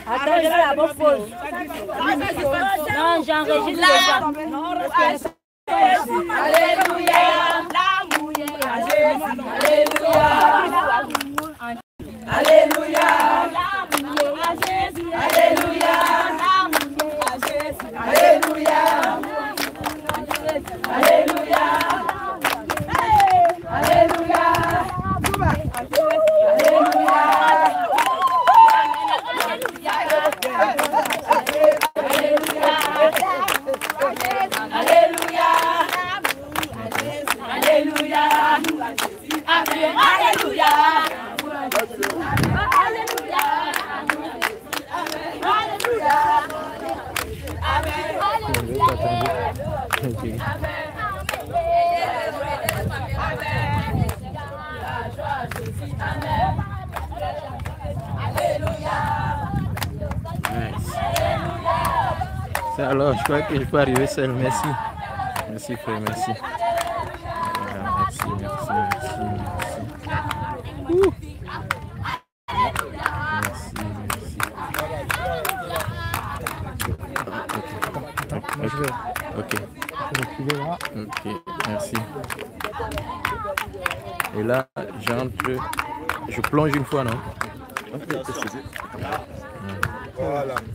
Attends, la bonne pause. Non, j'enregistre déjà. Alléluia. Alléluia. Alléluia. Alléluia. Alléluia. Alléluia. Alléluia. Ça, alors, je crois que je peux arriver seul. Merci. Merci, frère, merci. Voilà, merci, merci, merci, merci. Ouh. Merci, merci. Ok. Ok, merci. Et là, j'entre. Je plonge une fois, non? Voilà. Il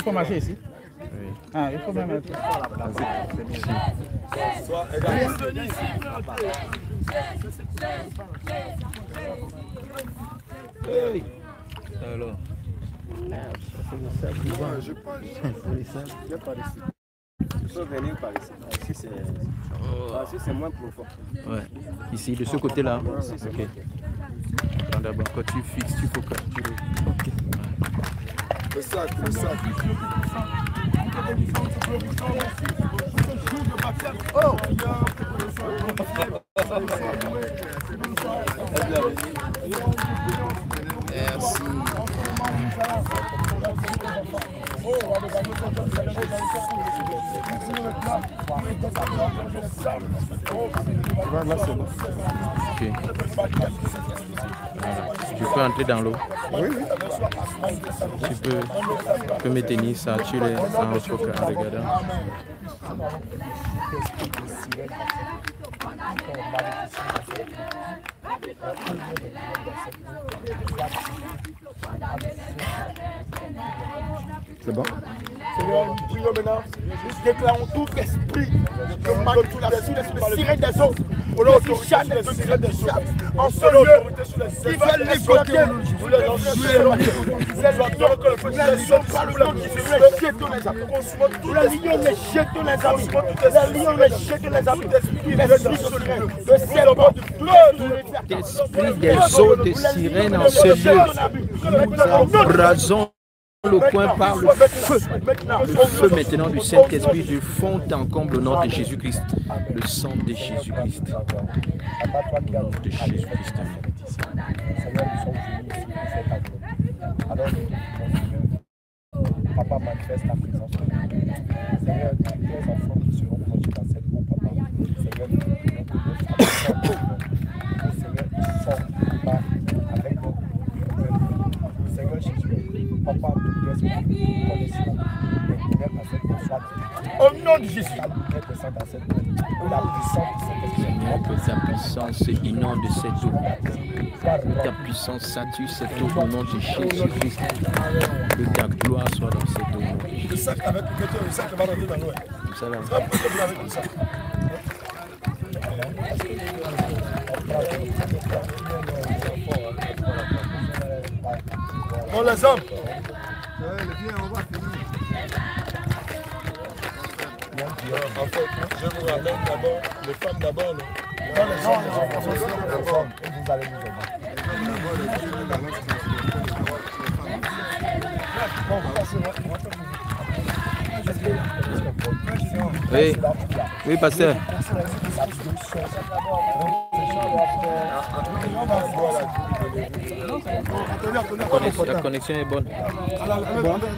faut marcher ici. Oui. Ah, il faut même être. Alors. Je pense. Il n'y a pas d'ici. Il faut venir par ici. Ici, c'est moins profond. Ouais. Ici, de ce côté-là. Ok. Attends, d'abord, quand tu fixes, tu faut capturer. Ok. Le sac, le sac. Oh! Merci. Ok. Voilà. Tu peux entrer dans l'eau. Oui, oui. Tu peux me tenir ça, tu les en regardant. C'est bon? Seigneur, nous prions maintenant, nous déclarons tout esprit de manipulation, le sirène des eaux, le châne des sirènes des eaux, en ce lieu, qui va ligoter, nous les enchaînons, les lions par le nom qui fait les jetons les amis, les lions les jetons les amis, les lions les jetons les amis, l'esprit secret, le serpent, L'esprit des eaux de sirène en ce lieu, nous embrasons le coin par le feu maintenant du Saint-Esprit, du fond en comble au nom de Jésus-Christ, le sang de Jésus-Christ, au nom de Jésus-Christ. Papa manifeste ta présence. Seigneur, tes enfants qui seront conduits dans cette eau, papa. Seigneur, nous prions que Seigneur, ils sortent, papa, avec notre Seigneur Jésus, papa, tout esprit, connaissons les lumières dans cette eau, soit au nom de Jésus. la lumière descend dans cette eau, la puissance de cet esprit. Seigneur, que ta puissance inonde cette eau. Ta puissance sature cette eau au nom de Jésus-Christ. Que ta gloire soit dans cette eau. Le sac avec le sac va rentrer dans l'eau. Comme ça, là. Ça va être avec le sac. On les hommes. En fait, je vous ramène d'abord les femmes d'abord. Pas les hommes, Vous allez nous aider. Oui, oui, pasteur. La connexion est bonne.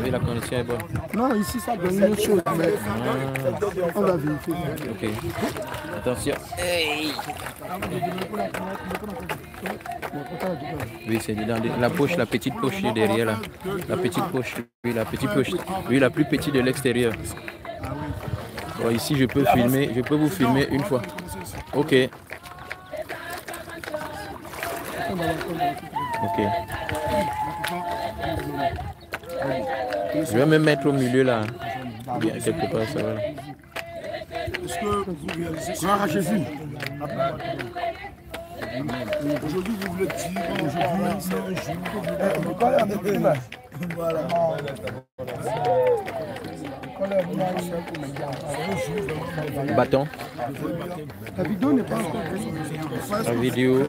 Oui, la connexion est bonne. Non, ici ça donne une autre chose, mais on va vérifier. Ok. Attention. Hey. Oui, c'est dans la poche, la petite poche derrière là. La petite poche. Oui, la petite poche. Oui, la plus petite de l'extérieur. Bon, ici, je peux filmer. Je peux vous filmer une fois. Ok. Ok. Je vais me mettre au milieu là. Bien, quelque part, ça va. Est-ce que vous réalisez gloire à Jésus? Aujourd'hui, vous voulez dire aujourd'hui, c'est un jour. Voilà. Bâton. La vidéo n'est pas encore. La vidéo.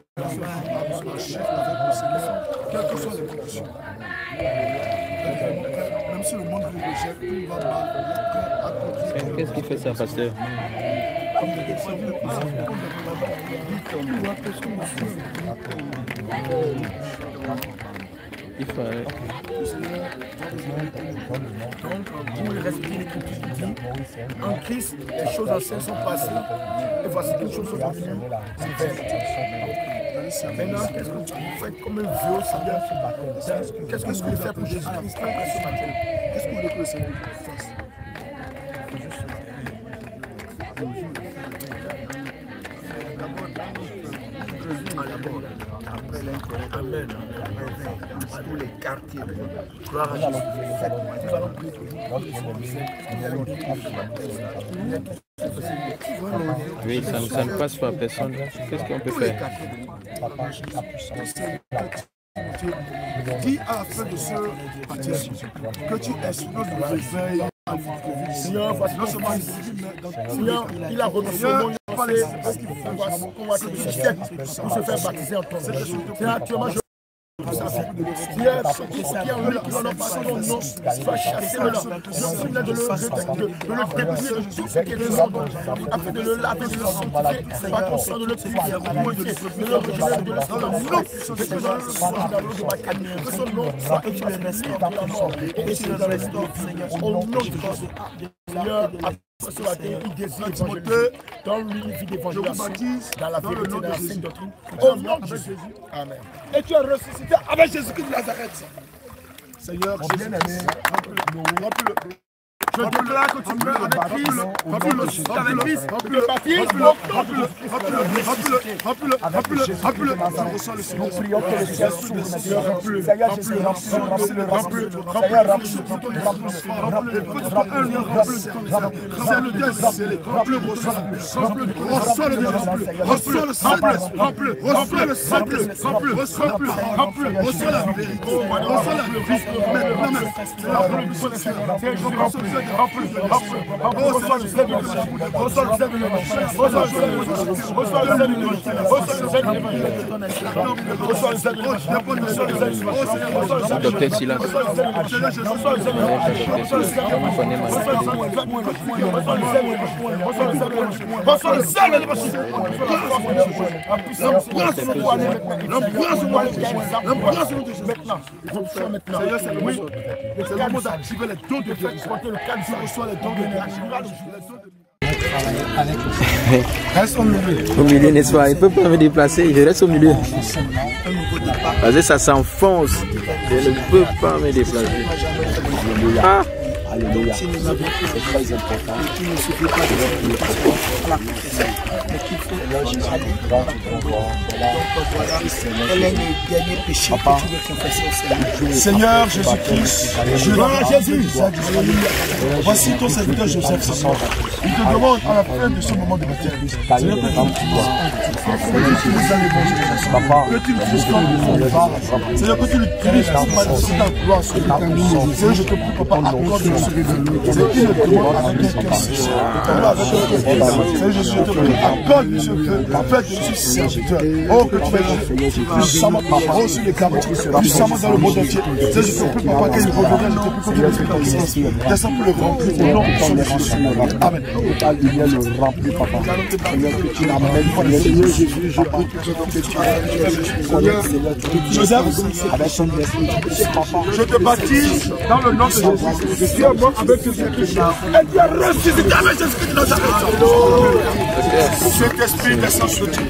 Quelles que soient les conditions. Même si le monde vous rejette, tout va mal. Qu'est-ce qui fait ça, pasteur? Il fallait. Donc, vous respectez l'Écriture qui dit, en Christ, les choses anciennes sont passées, et voici toutes choses sont devenues. Maintenant, qu'est-ce que vous faites comme un vœu au Seigneur? Qu'est-ce que vous voulez faire pour Jésus-Christ? Qu'est-ce que vous voulez que le Seigneur fasse? Après l'intérêt, amen, à tous les quartiers, gloire à Jésus. Nous allons prier toujours. Oui, ça ne passe pas à personne. Qu'est-ce qu'on peut faire? Dis à la fin de ce parti que tu exprimes le réveil. Seigneur, voici non seulement Seigneur, il a renoncé au monde, on va se système pour se faire baptiser en ton nom. Seigneur, actuellement, je Seigneur, qui en lui, qui n'en a pas son nom, va chasser le nom. Je prie de le dépouiller de tout ce qui est de son nom, afin de le laver, de le sanctifier, par ton sang, de le purifier, de le régénérer, de le sanctifier, que son nom soit dans l'eau de ma canne, que son nom soit effacé par la mort, et tu le restaures, Seigneur, au nom de Jésus. Seigneur, ce matin, il désire évangéliser, donne-lui une vie d'évangélisation dans la vérité, dans la sainte doctrine, au nom de Jésus. Amen. Et tu es ressuscité avec Jésus-Christ de Nazareth. Seigneur, bien-aimé, remplis-le. Je déclare que tu meurs avec Christ, remplis-le avec Christ, le baptême, remplis-le, je reçois le Seigneur. Nous prions que le ciel s'ouvre, Seigneur, Seigneur Jésus, remplis-le, Docteur Silence. Reste au milieu. Au milieu, n'est-ce pas? Il ne peut pas me déplacer, je reste au milieu. Parce que ça s'enfonce. Je ne peux pas me déplacer. Ah! Alléluia. C'est très important. Il ne suffit pas de la confession, mais qu'il faut quel est le dernier péché que tu veux confesser au Seigneur? Seigneur Jésus-Christ, je rends à Jésus. Voici ton serviteur Joseph ce soir. Il te demande à la fin de ce moment de baptême, Seigneur, que tu Papa, que tu l'utilises comme Seigneur, que tu l'utilises comme ta gloire sur ta vie. Seigneur, je te prie, Papa, accorde-moi ce révélation. C'est qui le demande avec un cœur sincère. Seigneur, je te prie, accorde ce feu. Fais de ce serviteur. Oh, que tu vas puissamment, Papa, oh, sur les câbles, puissamment dans le monde entier. Seigneur, je te prie, Papa, qu'il revienne, je te prie, que tu le puissance. Descends pour le remplir au nom de Jésus. Amen. Remplis, Papa. Seigneur, que tu l'amènes. Seigneur Jésus, je prie que Joseph, je te baptise dans le nom de Jésus. Tu es mort avec Jésus-Christ. Et tu es ressuscité avec Jésus-Christ dans ta vie. Cet esprit descend sur toi.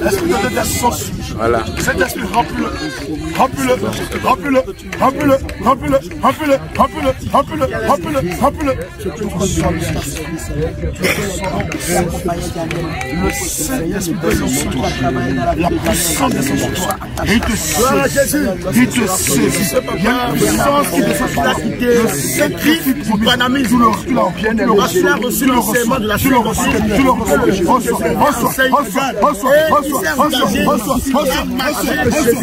L'esprit de descend sur toi. Voilà. Cet esprit, remplis-le. Remplis-le. Remplis-le. Remplis-le. Remplis-le. Remplis-le. Remplis-le. Remplis-le. Remplis-le. Remplis-le. Le Saint-Esprit descend sur toi. La puissance descend sur toi. Il te saisit. Il te saisit. Il y a une puissance qui descend sur la cité. C'est Christ du banamisme. Tu l'as reçu l'enseignement de la chair. Tu l'as reçu.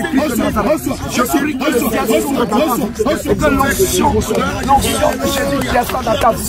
Reçois. Je prie que l'onction de Jésus qui est dans ta vie te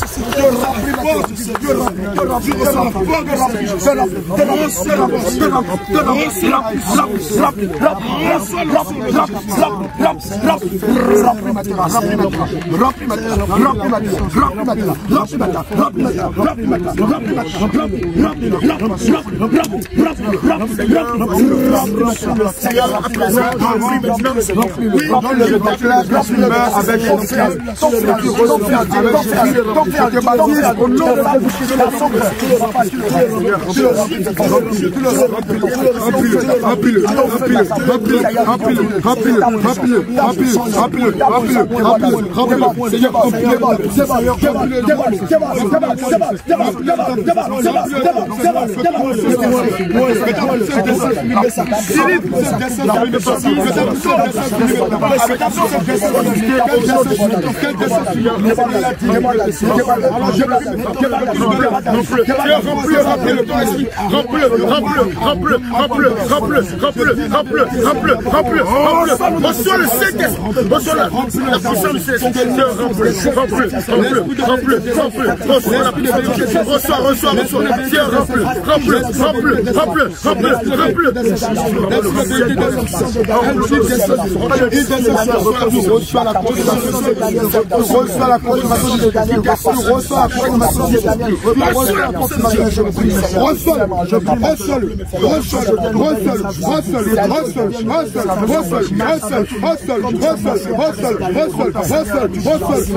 reçois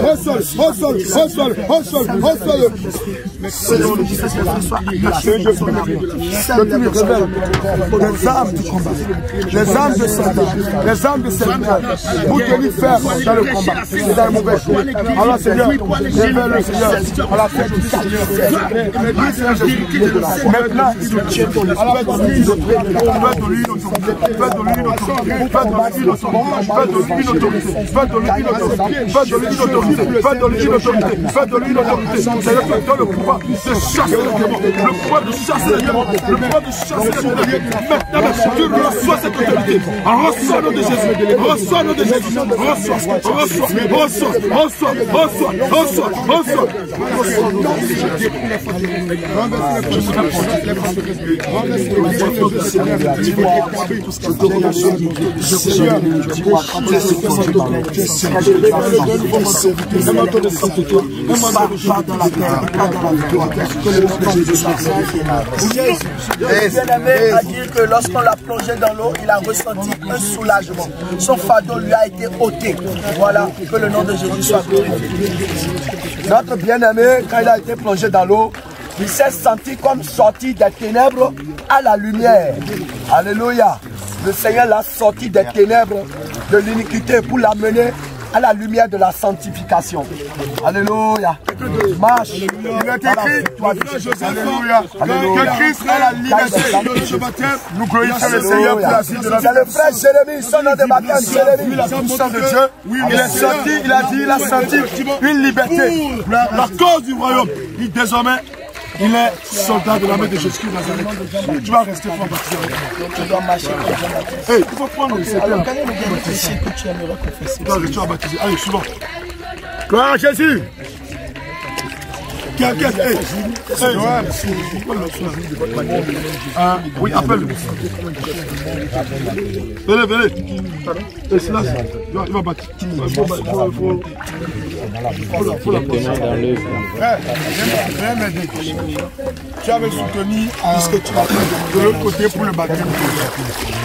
le Saint-Esprit, reçois la puissance du Saint-Esprit, reçois la puissance, reçois, les âmes de Satan, les âmes de Satan, pour te lui faire dans le combat. C'est dans le mauvais jour. Alors Seigneur, révèle le Seigneur à la fête du Seigneur. Maintenant, il te tient. Alors, fais de lui une autorité. Fais de lui une autorité. Fais de lui une autorité. Fais de lui une autorité. Fais de lui une autorité. Fais de lui une autorité. Fais de lui une autorité. Fais de lui une autorité. Seigneur, tu donnes le pouvoir de chasser les démons. Le pouvoir de chasser les démons. Le pouvoir de chasser les démons. Maintenant, tu reçois cette autorité. Reçois le nom de Jésus. Reçois le nom de Jésus. Reçois. Bien-aimé a dit que lorsqu'on l'a plongé dans l'eau, il a ressenti un soulagement. Son fardeau lui a été ôté. Voilà, que le nom de Jésus soit glorifié. Notre bien-aimé, quand il a été plongé dans l'eau, il s'est senti comme sorti des ténèbres à la lumière. Alléluia. Le Seigneur l'a sorti des ténèbres de l'iniquité pour l'amener à la lumière de la sanctification. Alléluia. Marche. Il est écrit, alléluia, que Christ est la liberté. Nous glorifions le Seigneur pour la vie de la vie. C'est le frère Jérémie, son nom de baptême, Jérémie. La puissance de Dieu, il est sorti, il a dit, il a senti une liberté. La cause du royaume. Désormais, Il est soldat de l'armée de Jésus-Christ Nazareth. Tu vas rester fort baptisé. Tu dois marcher comme Jean Baptiste. Hey, il faut prendre le Alors, quel est le dernier péché que tu aimerais confesser? Tu vas baptiser. Allez, suivant. Gloire à Jésus. Quelqu'un, oui, appelle-le. Venez. Et cela, il va battre. Viens m'aider. Tu avais soutenu puisque tu vas de l'autre côté pour le baptême.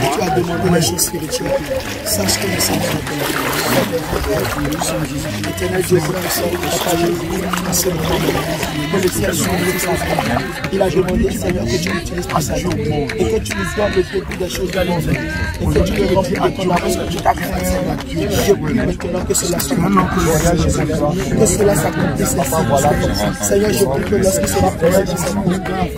Tu as demandé la chose spirituelle. Sache que le Seigneur l'éternel Dieu pour il a demandé, Seigneur, que tu l'utilises pour sa joie et que tu lui donnes le début des choses de la vie et que tu le remplis de ton amour que tu t'as créé, Seigneur. Je prie maintenant que cela soit que cela s'accomplisse. Seigneur, je prie que lorsqu'il sera présent,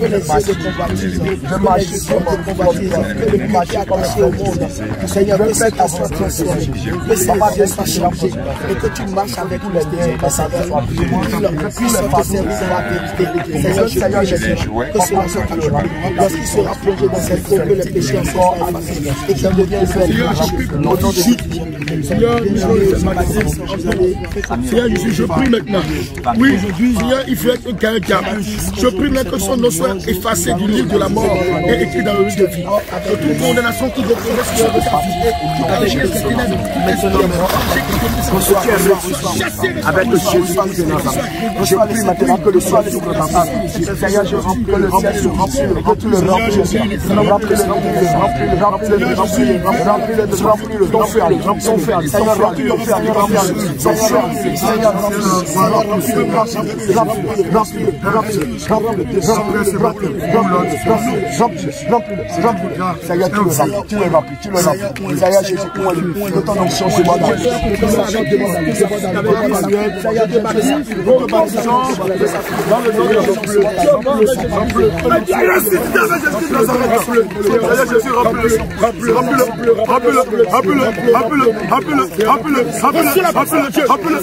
que les yeux de convoitise, que les yeux de convoitise, que le péché attaché au monde, Seigneur, que cet assaut transforme, que ces yeux soient changés et que tu marches avec nous les désirs de Seigneur, pour leur puissance de service à la vérité. Seigneur, je prie que cela soit accompli. Lorsqu'il sera plongé dans cette eau, que le péché en soit effacé et qu'il devienne belle. Au nom de Jésus. Seigneur, je prie maintenant. Oui, Seigneur, il faut être quelqu'un. Je prie maintenant que son nom soit effacé du livre de la mort et écrit dans le livre de vie. Que toute condamnation qui reconnaît ce de sa vie, avec le Jésus de Nazareth. Je prie maintenant que le soir sur ta femme. Seigneur, je remplis le ciel, je remplis le que tu le remplis,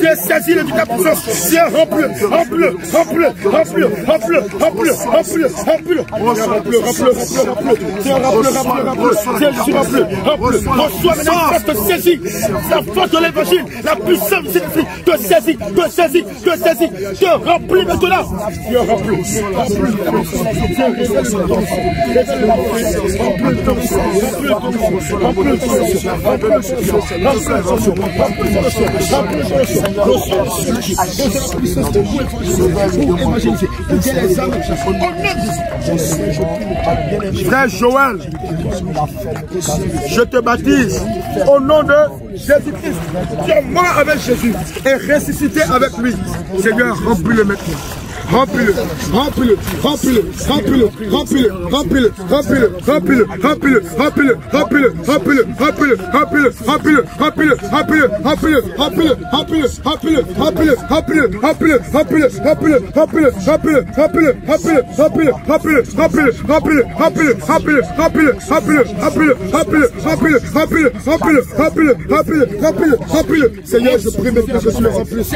Tu es saisi de ta puissance. Tiens, remplis-le. Reçois maintenant une force de saisie. La force de l'évangile, la puissance de Saint-Esprit te saisit, te remplis maintenant. Tu es rempli. Frère Joël, je te baptise au nom de Jésus-Christ. Tu es mort avec Jésus et ressuscité avec lui. Seigneur, remplis-le maintenant. Remplis-le. Seigneur, je prie maintenant que tu le remplisses.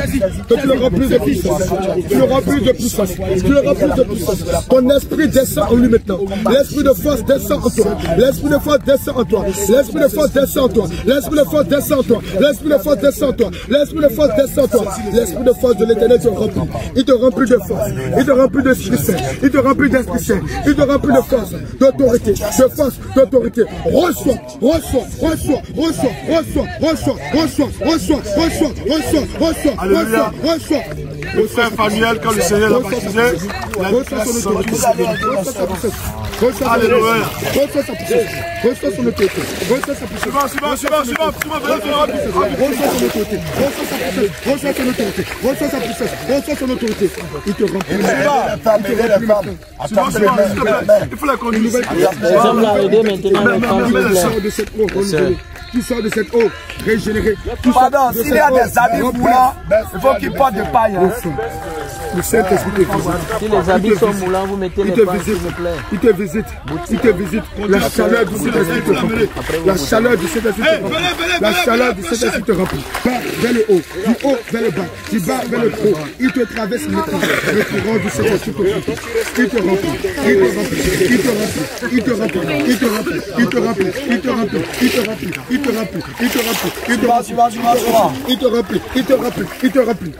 Que tu le remplisses de puissance. Tu le remplis de puissance. Tu le remplis de puissance. Ton esprit descend en lui maintenant. L'esprit de force descend en toi. L'esprit de force descend en toi. L'esprit de force descend en toi. L'esprit de force descend en toi. L'esprit de force descend en toi. L'esprit de force descend en toi. L'esprit de force de l'éternel te remplit. Il te remplit de force. Il te remplit d'esprit saint. Il te remplit d'esprit saint. Il te remplit de force, d'autorité. De force, d'autorité. Reçois. Le frère Fanuel, quand le Seigneur l'a baptisé, il a dit alléluia. Reçois son autorité. Reçois son autorité. Il te remplit. Il faut la conduire. Tu sors de cette eau régénérée. Pardon, s'il y a des habits moulants, il faut qu'ils portent de paille. Le Saint-Esprit te visite. Si les habits sont moulants, vous mettez les pans, s'il vous plaît. Il te visite. Il te visite. La chaleur du Saint-Esprit te remplit. La chaleur du Saint-Esprit te remplit. La chaleur du Saint-Esprit te remplit. Bas vers le haut, du haut vers le bas, du bas vers le haut. Il te traverse le courant du Saint-Esprit te remplit. Il te remplit. Il te remplit. Il te remplit. Il te remplit. Il te remplit. Il te remplit. Il te remplit. Il te remplit. Il te remplit. Il te remplit. Il te remplit. Il te remplit. Il te remplit. Il te remplit.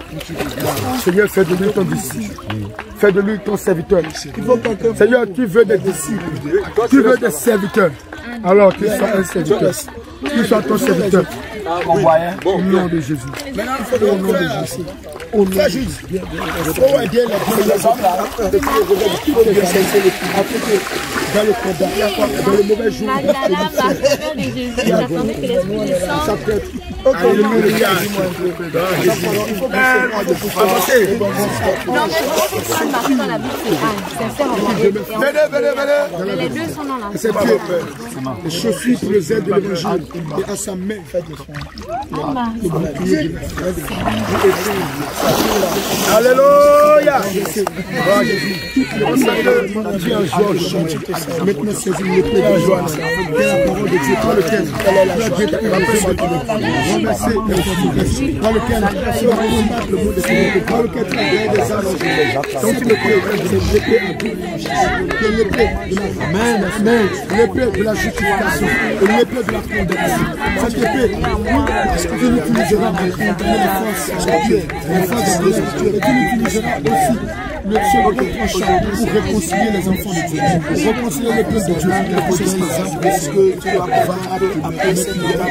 Seigneur, fais de lui ton disciple. Fais de lui ton serviteur. Seigneur, tu veux des disciples. Tu veux des serviteurs. Alors qu'il soit un serviteur. Qu'il soit ton serviteur. Au nom de Jésus. Au nom de Jésus. Au nom de Jésus. Dans le combat, dans le mauvais jour, Il attendait que l'Esprit descende. ok, Non, mais Anne Marie dans la Bible, c'est Anne. Sincèrement. Mais les deux sont dans la c'est Dieu. Les chaussures pour les aides de l'évangile et à sa main. Alléluia. Maintenant, c'est une épée de joie. Et la parole de Dieu, dans lequel dans lequel le monde est dans lequel tu as des armes. Donc, tu le crées, c'est l'épée à bout. L'épée de la main, l'épée de la justification et l'épée de la condamnation. Cette épée, tu l'utiliseras pour condamner les forces de Dieu, les forces de Dieu. Et tu l'utiliseras aussi le second prochain pour réconcilier les enfants de Dieu, pour réconcilier le peuple de Dieu, réconcilier les âmes, parce que tu vas avoir après ce qu'il y aura,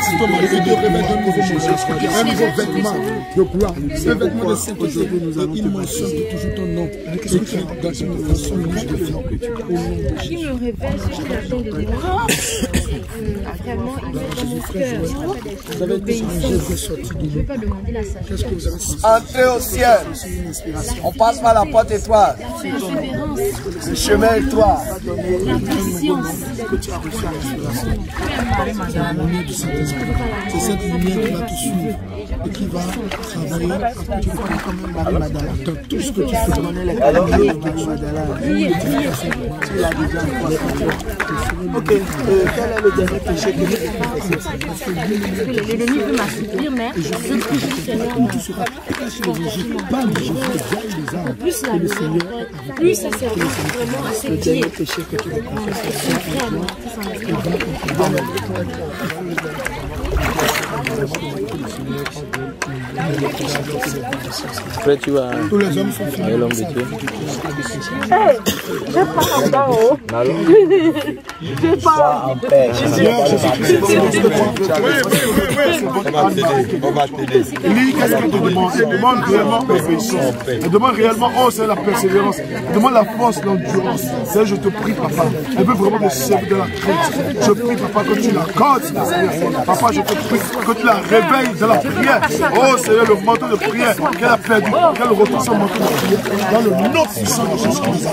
si ton mari te révèle un nouveau message, un nouveau vêtement de gloire, un vêtement de sainteté, et il mentionne toujours ton nom, écrit dans son livre de vie, au nom de Jésus. Qui me révèle ce qu'il attend de moi. Vraiment, il est dans mon cœur. Vous avez été changé de sortie Je ne vais pas demander la sagesse. Qu'est-ce que vous avez Entrez au ciel. On passe par la porte étoile. Le chemin étoile. La patience. C'est cette lumière qui va te suivre et qui va travailler dans tout ce que tu fais. Ok, quel est le dernier péché que tu fais? L'ennemi veut m'assouplir, mais je prie du Seigneur. Plus la lumière, plus ça sert vraiment à ses pieds. Après, tu vas Tous les hommes sont finis. l'homme de Dieu. Je pars en bas haut. Je pars. On va t'aider. Lui, qu'est-ce qu'il te demande? Il demande réellement l'obéissance. Il demande réellement, oh, c'est la persévérance. Il demande la force, l'endurance. C'est je te prie, papa. Elle veut vraiment te servir de la crainte. Je prie, papa, que tu l'accordes. Papa, je te prie que tu la réveilles de la prière. Oh, Seigneur, le manteau de prière qu'elle a perdu, qu'elle retrouve son manteau de prière. Dans le nom puissant de Jésus-Christ.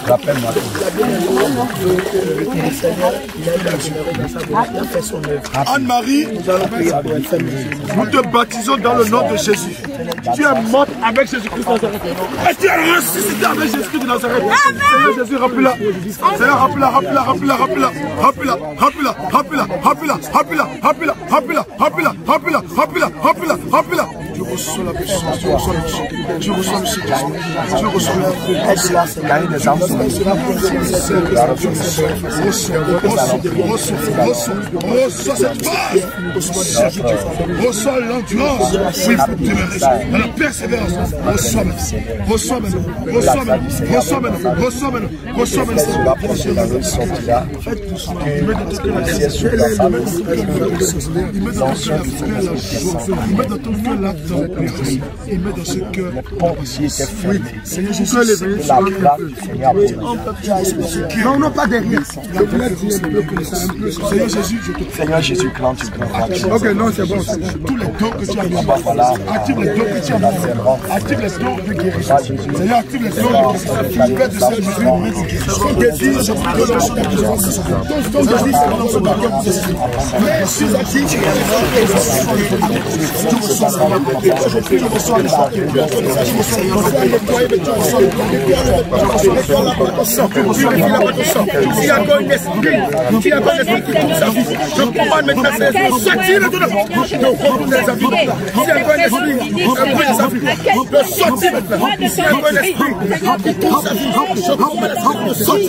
Rappelle-moi. Anne-Marie, nous te baptisons dans le nom de Jésus. Tu es morte avec Jésus-Christ de Nazareth. Et tu es ressuscité avec Jésus-Christ de Nazareth. Seigneur Jésus, remplis-la. Seigneur, remplis-la, remplis-la, remplis-la, remplis-la, remplis-la, remplis-la, remplis-la, remplis-la, remplis-la, remplis-la, remplis-la, remplis-la, remplis-la, remplis-la, remplis-la, remplis-la. Je reçois la puissance, je reçois le Saint. Je reçois le Saint-Esprit. Je reçois la puissance. Reçois cette base. Reçois l'endurance. Oui, dans la persévérance. Reçois maintenant. Reçois maintenant. Reçois maintenant. Reçois maintenant. Reçois maintenant. Reçois maintenant. Il met dans ton cœur la il met dans ce cœur la patience. Oui, Seigneur Jésus, les veillées sur la Non, non, pas derrière. Seigneur Jésus, je te prie. Seigneur Jésus, quand tu prends. Ok, non, c'est bon. Tous les dons que tu as mis. Active les dons que tu as mis. Active les dons de guérison. Seigneur, active les dons de guérison. Père de Saint-Jésus, ton désir, je prie que je te guérisse. Ton désir, c'est dans ce bateau. Mais je suis actif. Je prie que je sois le sang. Il y a encore un esprit qui tourne sa vie. Je commande maintenant ces esprits, sortir de dedans. Je recouvre les avis. Il y a encore un esprit qui tourne sa vie. Je sortir maintenant. Il y a encore un esprit qui tourne sa vie. Je commande l'esprit de sortir.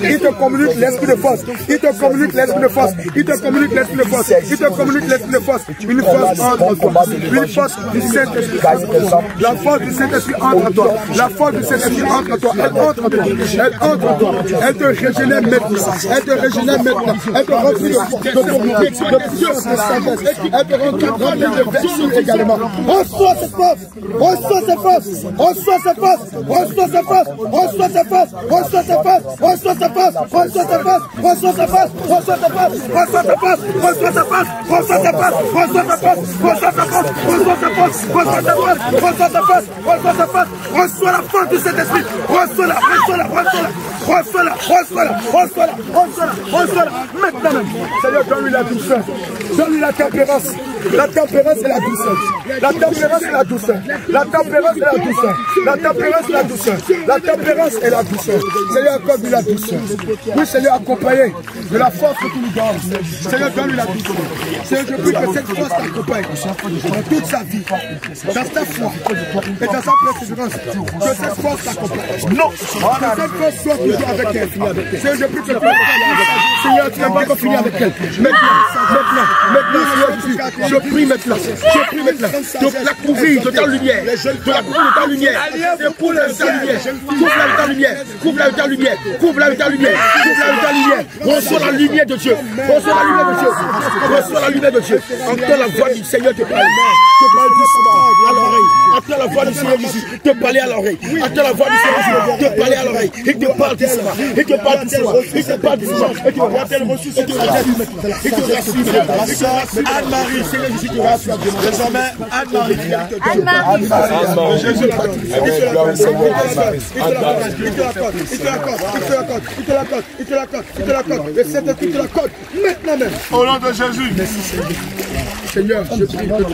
Il te communique l'esprit de force. Il te communique l'esprit de force. Il te communique l'esprit de force. Il te communique l'esprit de force. Une force entre toi. Une force du Saint-Esprit. La force du Saint-Esprit entre toi. La force du Saint-Esprit entre toi. Elle entre en toi. Elle entre en toi. Elle te régénère maintenant. Elle te régénère maintenant. Elle te remplit de puissance de sagesse. Elle te remplit de vertu également. Reçois cette force. Reçois cette force. Reçois cette force. Reçois cette force. Reçois cette force. Reçois cette force. Reçois cette force. Reçois cette force. Reçois cette force. Reçois cette force. Reçois cette force. Reçois cette force. Reçois cette force. Reçois cette force. Reçois cette force. Reçois cette force. Reçois cette force. Reçois cette force. Reçois cette force. Reçois la force de cet esprit. Reçois-la. Reçois-la. Reçois-la. Reçois-la. Reçois-la. Reçois-la. Reçois-la. Reçois-la. Maintenant même. Seigneur, donne-lui la douceur. Donne-lui la tempérance. La tempérance et la douceur. La tempérance et la douceur. La tempérance et la douceur. La tempérance et la douceur. La tempérance et la douceur. Seigneur, accorde-lui la douceur. Oui, Seigneur, accompagné de la force que tu nous donnes. Seigneur, donne-lui la douceur. Seigneur, je prie que cette force t'accompagne dans toute sa vie, dans sa foi et dans sa persévérance. Que cette force t'accompagne. Non, que cette force soit toujours avec elle. Seigneur, je prie que tu Seigneur, tu n'as pas encore fini avec elle. Maintenant, Seigneur, je prie maintenant. Je prie maintenant de la couvrir de ta lumière. De la couvrir de ta lumière. Couvre-la de ta lumière. Couvre-la de ta lumière. Couvre-la de ta lumière. Couvre-la de ta lumière. Couvre-la de ta lumière. Reçois la lumière de Dieu. Reçois la lumière de Dieu. Reçois la lumière de Dieu. Entends la voix du Seigneur te parler. Te parler à l'oreille. Entends la voix du Seigneur Jésus te parler à l'oreille. Entends la voix du Seigneur Jésus te parler à l'oreille. Il te parle doucement. Il te parle doucement. Il te parle doucement. Il te rassure. Anne-Marie, Seigneur Jésus te rassure. Désormais, Anne-Marie. Anne-Marie. Jésus il te l'accorde. Le Saint-Esprit te l'accorde. Maintenant même. Au nom de Jésus. Merci Seigneur. Seigneur, je prie que ton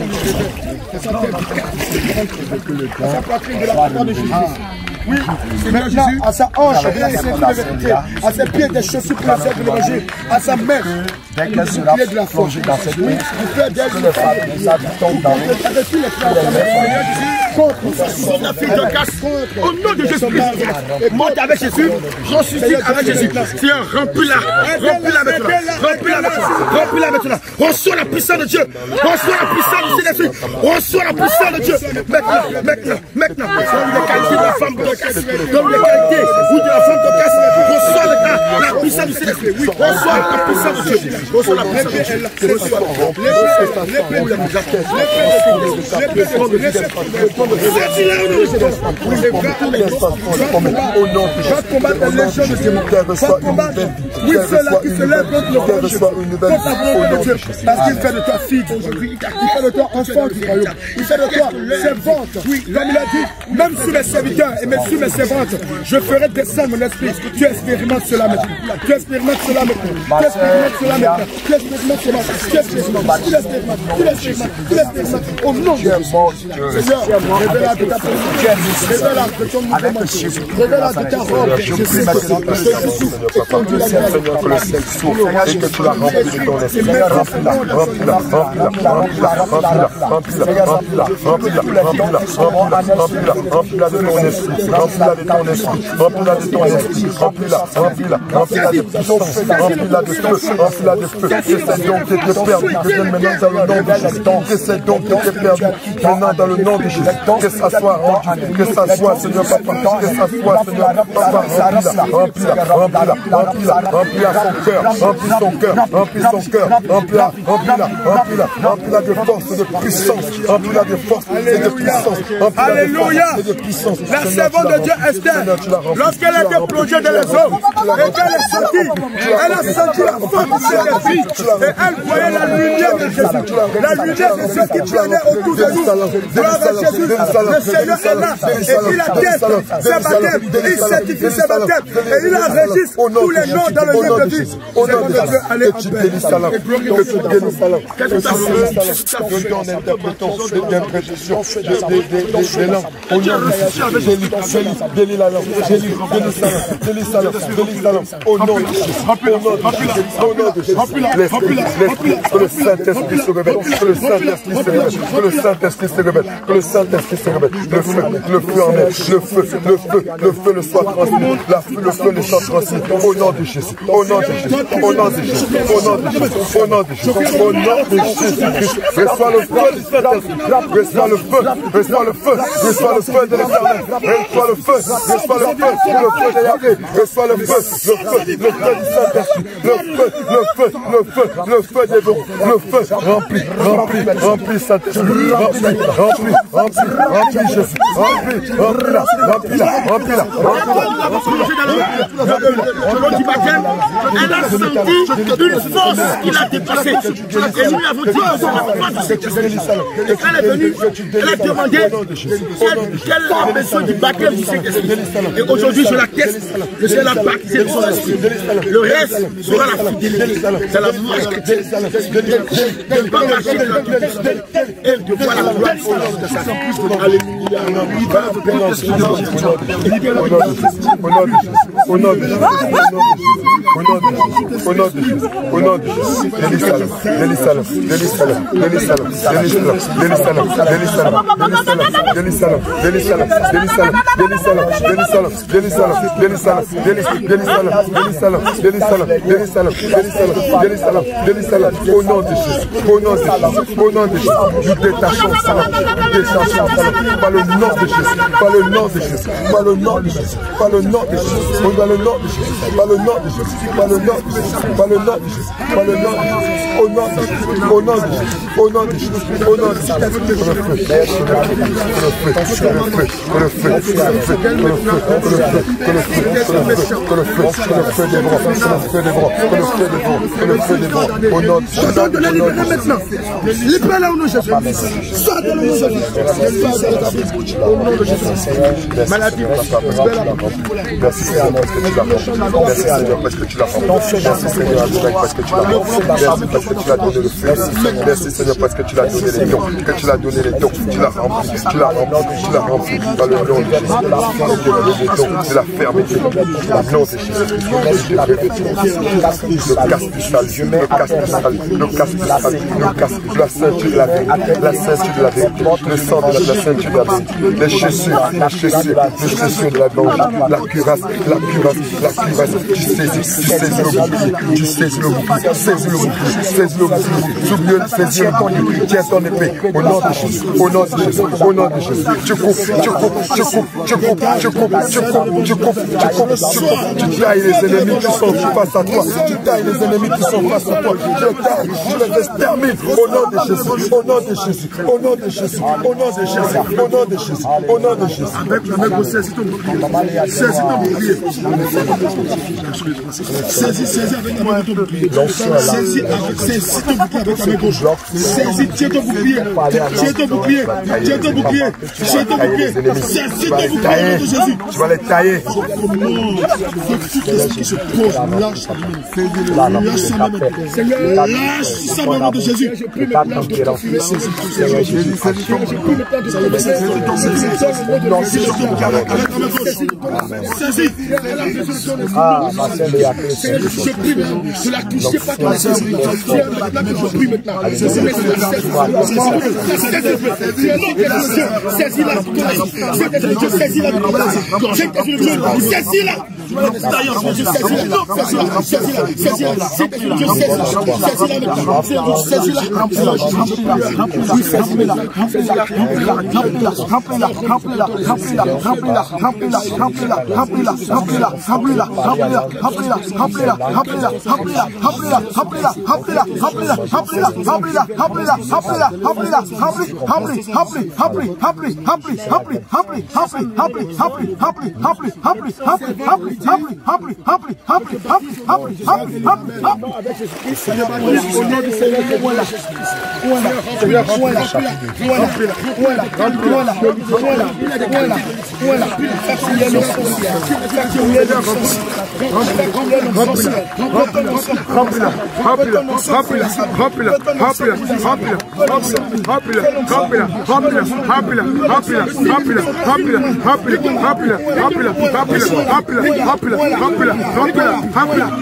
à sa poitrine de la parole de Jésus. Oui, Seigneur Jésus, à sa hanche, à ses pieds des chaussures pour le de l'évangile, à sa main, dès qu'elle sera plongée dans cette nuit, que le Père de sa vie tombe dans contre la fille de casse, au nom de Jésus, monte avec Jésus, ressuscite avec Jésus. Seigneur, remplis-la, remplis-la maintenant, reçois la puissance de Dieu, reçois la puissance du Saint-Esprit, reçois la puissance de Dieu, maintenant, donne les qualités de la femme de casse, donne les qualités de la femme de casse, reçois le temps, La puissance du Saint-Esprit. Reçois la puissance de Dieu. Reçois la puissance de Dieu. Au nom de Jésus, combattre les légions de Dieu. Oui, ceux-là qui se lèvent contre le roi de Dieu, contre la volonté de Dieu, parce qu'il fait de toi fille aujourd'hui, il fait de toi enfant du royaume, il fait de toi servante, oui, comme il a dit, même sur mes serviteurs et même sur mes servantes, je ferai descendre mon esprit. Tu expérimentes cela maintenant, tu expérimentes cela maintenant, tu expérimentes cela maintenant, tu expérimentes cela, tu expérimentes, tu l'expérimentes, tu l'expérimentes, tu l'expérimentes, au nom de Jésus. Seigneur, révèle-la de ta présence, révèle-la de ton mouvement, révèle-la de ta robe, Jésus, et conduis-la dans la vie. Que le ciel s'ouvre et que tu la remplis de ton esprit. Remplis-la, remplis-la, remplis-la, remplis-la, remplis-la, remplis-la, remplis-la, remplis-la, remplis-la, remplis-la de ton esprit, remplis-la de ton esprit, remplis-la de ton esprit, remplis-la, remplis-la, remplis-la de puissance, remplis-la de feu, remplis-la de feu. Que ces dons qui étaient perdus deviennent maintenant dans le nom de Jésus. Que ces dons qui étaient perdus maintenant dans le nom de Jésus. Que ça soit rendu, que ça soit, Seigneur Papa, que ça soit, Seigneur Papa, remplis-la, remplis-la, remplis-la, remplis-la son cœur, remplis son cœur, remplis son cœur, remplis-la, remplis-la de force et de puissance, remplis-la de force et de puissance, Alléluia. La servante de Dieu Esther, lorsqu'elle a été plongée dans les eaux, et qu'elle est sortie, elle a senti la force de Jésus, et elle voyait la lumière de Jésus, la lumière de Dieu qui planait autour de nous. Gloire à Jésus, le Seigneur est là, et il atteste ses baptêmes, il certifie ses baptêmes, et il enregistre tous les noms dans le livre de vie. Au nom de Dieu, allez en paix. Que tu guérisses sa langue, que tu donnes l'interprétation des langues. Au nom de Jésus, délie la langue, délie sa langue, au nom de Jésus, au nom de Jésus, l'esprit, que le Saint-Esprit se révèle, que le Saint-Esprit se révèle, que le Saint-Esprit se révèle, que le Saint-Esprit se révèle, le feu en est, le feu le soit transmis, le feu le soit transmis, au nom de Jésus, au nom de Jésus, au nom de Jésus, au nom de Jésus, au nom de Jésus, au nom de Jésus, reçois le feu du Saint-Esprit, reçois le feu, reçois le feu, reçois le feu de l'Éternel, reçois le feu, reçois le feu de Yahvé, reçois le feu du Saint-Esprit, le feu des bons, le feu, remplis Saint-Esprit, remplis Jésus, remplis-la, Du baptême, elle a senti une force qui l'a dépassée. Et nous avons dit que elle est venue, elle a demandé qu'elle a besoin du baptême du Saint-Esprit. Et aujourd'hui, je la teste, je sais la baptiser de son esprit. Le reste sera la fidélité. C'est la marque de pas marcher de la fidélité et de voir la gloire de sa vie. Alléluia. Au nom de Jésus, nous détachons ça, par le nom de Jésus, par le nom de Jésus, par le nom de Jésus, par le nom de Jésus, par le nom de Jésus, par le nom de Jésus, par le nom de Jésus, par le nom de Jésus, par le nom de Jésus, au nom de Jésus, au nom de Jésus, au nom de Jésus, au nom de Jésus, au nom de Jésus, libère-la au nom de Jésus. Sors de l'eau de Jésus. Au nom de Jésus. Maladie. Merci Seigneur parce que tu l'as rempli. Merci Seigneur parce que tu l'as rempli. Merci Seigneur parce que tu l'as rempli. Merci parce que tu l'as donné le feu. Merci Seigneur parce que tu l'as donné les dons. Que tu l'as donné les dons. Tu l'as rempli. Tu l'as rempli. Tu l'as rempli. Dans le nom de Jésus. De la fermeté. Dans le nom de Jésus. Le casque du sale. Le casque du sale. Le casque du sale. Le casque de la ceinture de la vérité. La ceinture de la vérité. Le sang de la ceinture de la vérité. Les chaussures de la gorge. La cuirasse, tu saisis le bouclier, saisis le bouclier, tiens ton épée, au nom de Jésus, au nom de Jésus, au nom de Jésus, tu coupes, tu trahis tailles les ennemis qui sont face à toi. Tu tailles les ennemis qui sont face à toi. Je taille, je les extermine au nom de Jésus, au nom de Jésus, au nom de Jésus, au nom de Jésus, au nom de Jésus, au nom de Jésus. Avec la main gauche, saisis ton bouclier. Saisis ton bouclier. Saisis avec la main ton bouclier. Saisis ton bouclier avec la main gauche. Saisis, tiens ton bouclier. Tiens ton bouclier. Tiens ton bouclier. Tiens ton bouclier. Saisis ton bouclier au nom de Jésus. Tu vas les tailler. Qui se pose, lâche sa main. Lâche sa main. Lâche sa main au nom de Jésus. Je prie maintenant de t'enfumer. Saisis je prie maintenant, je la touche pas toi, je prie maintenant, saisis-la,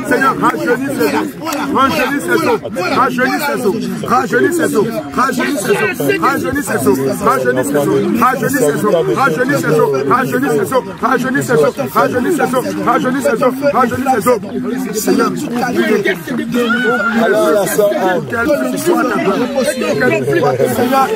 Seigneur, rajeunis ses os, rajeunis ses os, rajeunis ses os, rajeunis ses os, rajeunis ses os, rajeunis ses os, rajeunis ses os, rajeunis ses os, rajeunis ses os, rajeunis ses os, rajeunis ses os, rajeunis ses os, rajeunis ses os. Seigneur, alors la sœur Anne, quelle soit ta gloire, quelle soit ta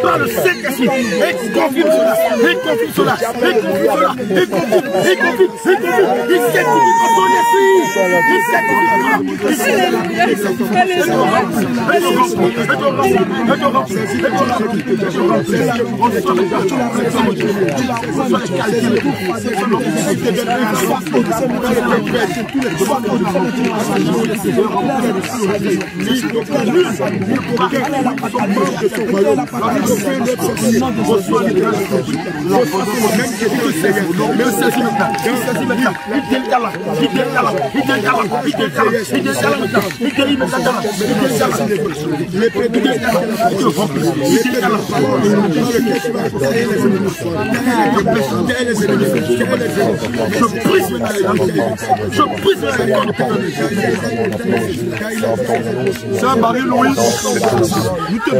par le Saint-Esprit, et confirme cela, et confirme cela, et confirme cela, et confirme, et confirme, il certifie par son esprit, il Saint Marie-Louis, nous te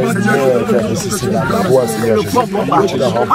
la voix, Seigneur Jésus, tu la remplis.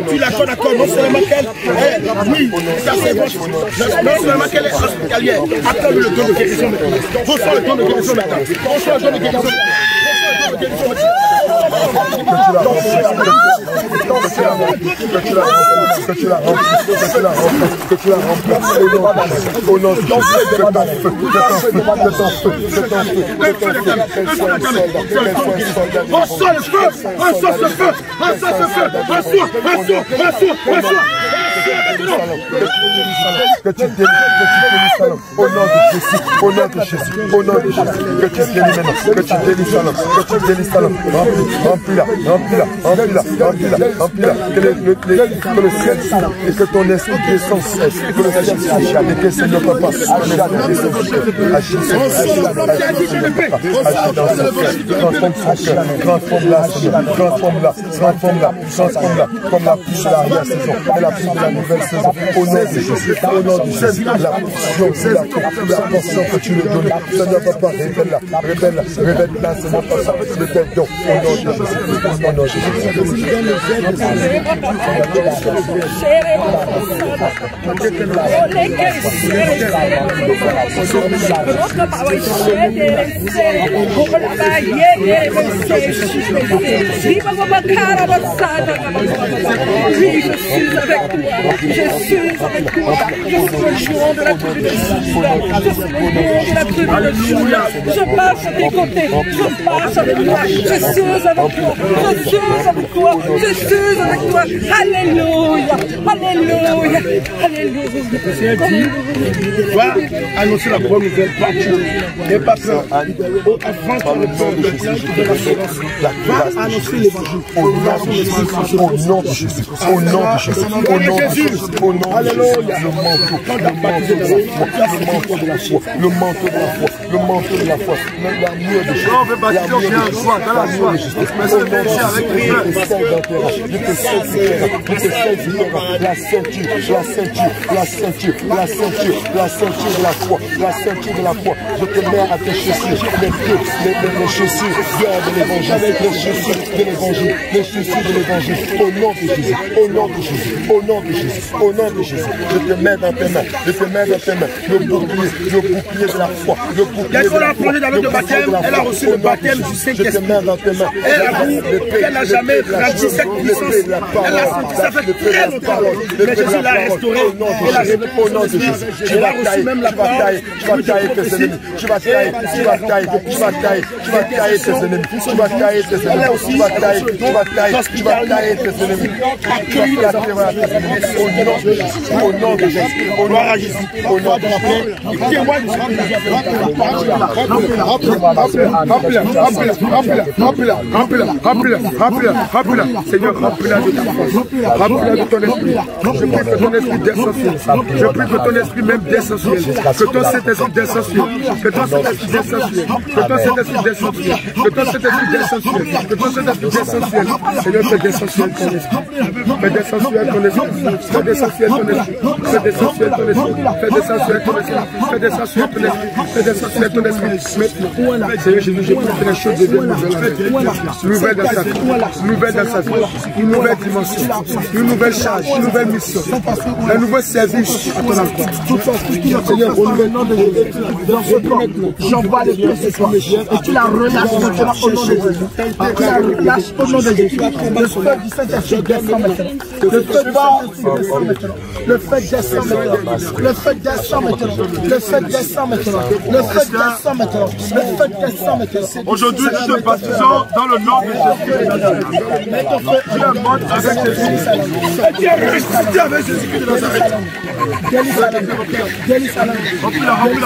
tu la connais comme non seulement qu'elle, oui, ça c'est bon. Non seulement qu'elle est hospitalière, accorde le don de guérison maintenant. Reçois le don de guérison maintenant. Reçois le don de guérison maintenant. Que tu la remplisses au nom de Jésus, que ton feu, que tu guéris Salom. Au nom de Jésus, au nom de Jésus, au nom de Jésus, que tu guéris maintenant, que tu guéris Salom, que tu guéris Salom. Remplis-la, remplis-la, remplis-la, remplis-la, remplis-la. Que le ciel s'ouvre et que ton esprit descende, que le ciel s'ouvre et que Seigneur Papa, agis dans son cœur, transforme-la, transforme-la, transforme-la, transforme-la, comme la pluie de l'arrière-saison et la pluie de la nouvelle saison. Au nom de Jésus, au nom de Jésus, la portion que tu lui donnes, Seigneur Papa, révèle-la, révèle-la, révèle-la, Seigneur Papa, de tes dons, au nom de Jésus, au nom de Jésus. Je marche à tes côtés, je marche avec toi, je suis avec toi, je suis avec toi, je suis avec toi. Alléluia, alléluia, alléluia. Va annoncer la bonne nouvelle partout. N'aie pas peur. En France, on est peur de va annoncer l'évangile. Au nom de Jésus, au nom de Jésus, au nom de Jésus, au nom de Jésus, le manteau de la foi, le manteau de la foi, l'amour de Jésus. On veut bâtir dans la foi, dans la foi. Mais c'est péché avec rien. La ceinture, la ceinture, la ceinture, la ceinture, la ceinture de la foi, la ceinture de la foi. Je te mets à tes chaussures, les pieds, les chaussures de l'évangile, les chaussures de l'évangile, les chaussures de l'évangile. Au nom de Jésus, au nom de Jésus, au nom de Jésus, au nom de Jésus. Je te mets dans tes mains, je te mets dans tes mains le bouclier de la foi, le bouclier de la foi. Elle a reçu le baptême du Saint-Esprit. Je te mets dans tes mains. Elle avoue qu'elle n'a jamais grandi cette puissance. Elle a senti ça fait très longtemps. Mais Jésus l'a restaurée. Elle a révélé au nom de Jésus. Elle a reçu même la parole. Tu vas tailler tes ennemis. Tu vas tailler tes ennemis. Tu vas tailler tes ennemis. Tu vas tailler tes ennemis. Au nom de Jésus. Au nom de Jésus. Au nom de Remplis-la. Seigneur, remplis-la de ta force. Remplis-la de ton esprit. Je prie que ton esprit descende. Je prie que ton esprit même descende. Que ton Saint-Esprit descende. Que ton Saint-Esprit descende. Que ton Saint-Esprit descende. Que ton Saint-Esprit descende. Que ton Saint-Esprit descende. Seigneur, fais descendre ton esprit. Fais descendre ton esprit. Fais descendre ton esprit. Fais descendre ton esprit. Fais descendre ton esprit. Fais descendre ton esprit. Fais descendre ton esprit. Seigneur Jésus, je prie que les choses deviennent nouvelles dans sa vie. Nouvelle dans sa vie, une nouvelle dimension, une nouvelle charge, une nouvelle mission, un nouveau service à ton emploi. Seigneur, au nom de Jésus, j'envoie les pieds sur toi et tu la relâches maintenant au nom de Jésus. Tu la relâches au nom de Jésus. Le feu du Saint-Esprit descend maintenant. Le feu descend maintenant. Le feu descend maintenant. Le feu descend maintenant. Le feu descend maintenant. Le feu descend maintenant. Le feu descend maintenant. Aujourd'hui, nous te baptisons dans le nom de Jésus. Tu es mort avec Jésus. Tu es ressuscité avec Jésus de Nazareth. Remplis-la.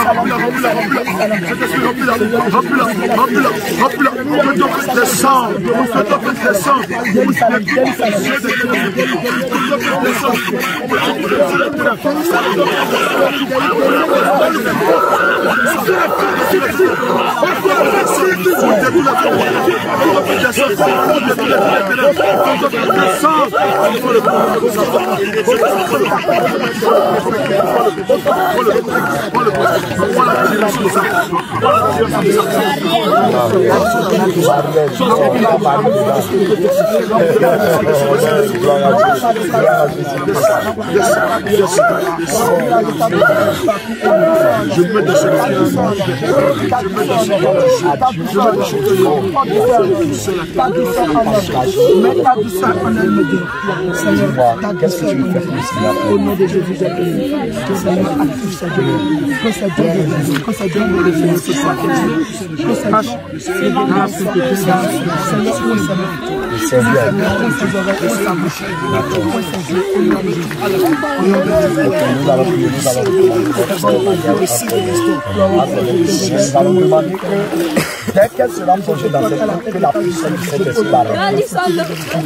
Cet esprit, remplis-la. Que ton feu descende. Que ton feu descende. Je me Ta douceur en elle. Mets ta douceur en elle, me dit. Seigneur, ta douceur en elle. Au nom de Jésus, j'ai béni. Seigneur, active sa Dieu. Que sa Dieu bénisse. Que sa Dieu bénisse ce soir. Que sa Dieu bénisse. Seigneur, où est sa main? Seigneur, où ses oreilles, où sa bouche, où ses yeux, au nom de Jésus. Au nom de Jésus. Nous allons prier, nous allons prier. Dès qu'elle sera plongée dans cette eau, que la puissance du Saint-Esprit la rend.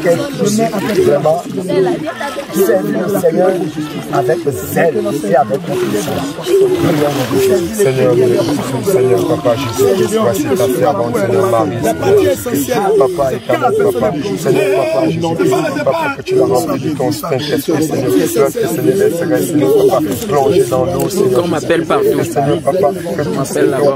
Qu'elle puisse vraiment servir le Seigneur avec zèle et avec puissance. Seigneur, Papa Jésus, voici ta servante, Seigneur Marie. Papa et Papa, Seigneur, Papa Jésus, Papa, que tu la remplis de ton Saint-Esprit, Seigneur, Seigneur, Papa, plongé dans l'eau, Seigneur. On m'appelle partout. Seigneur, Papa, que tu m'appelles là-bas,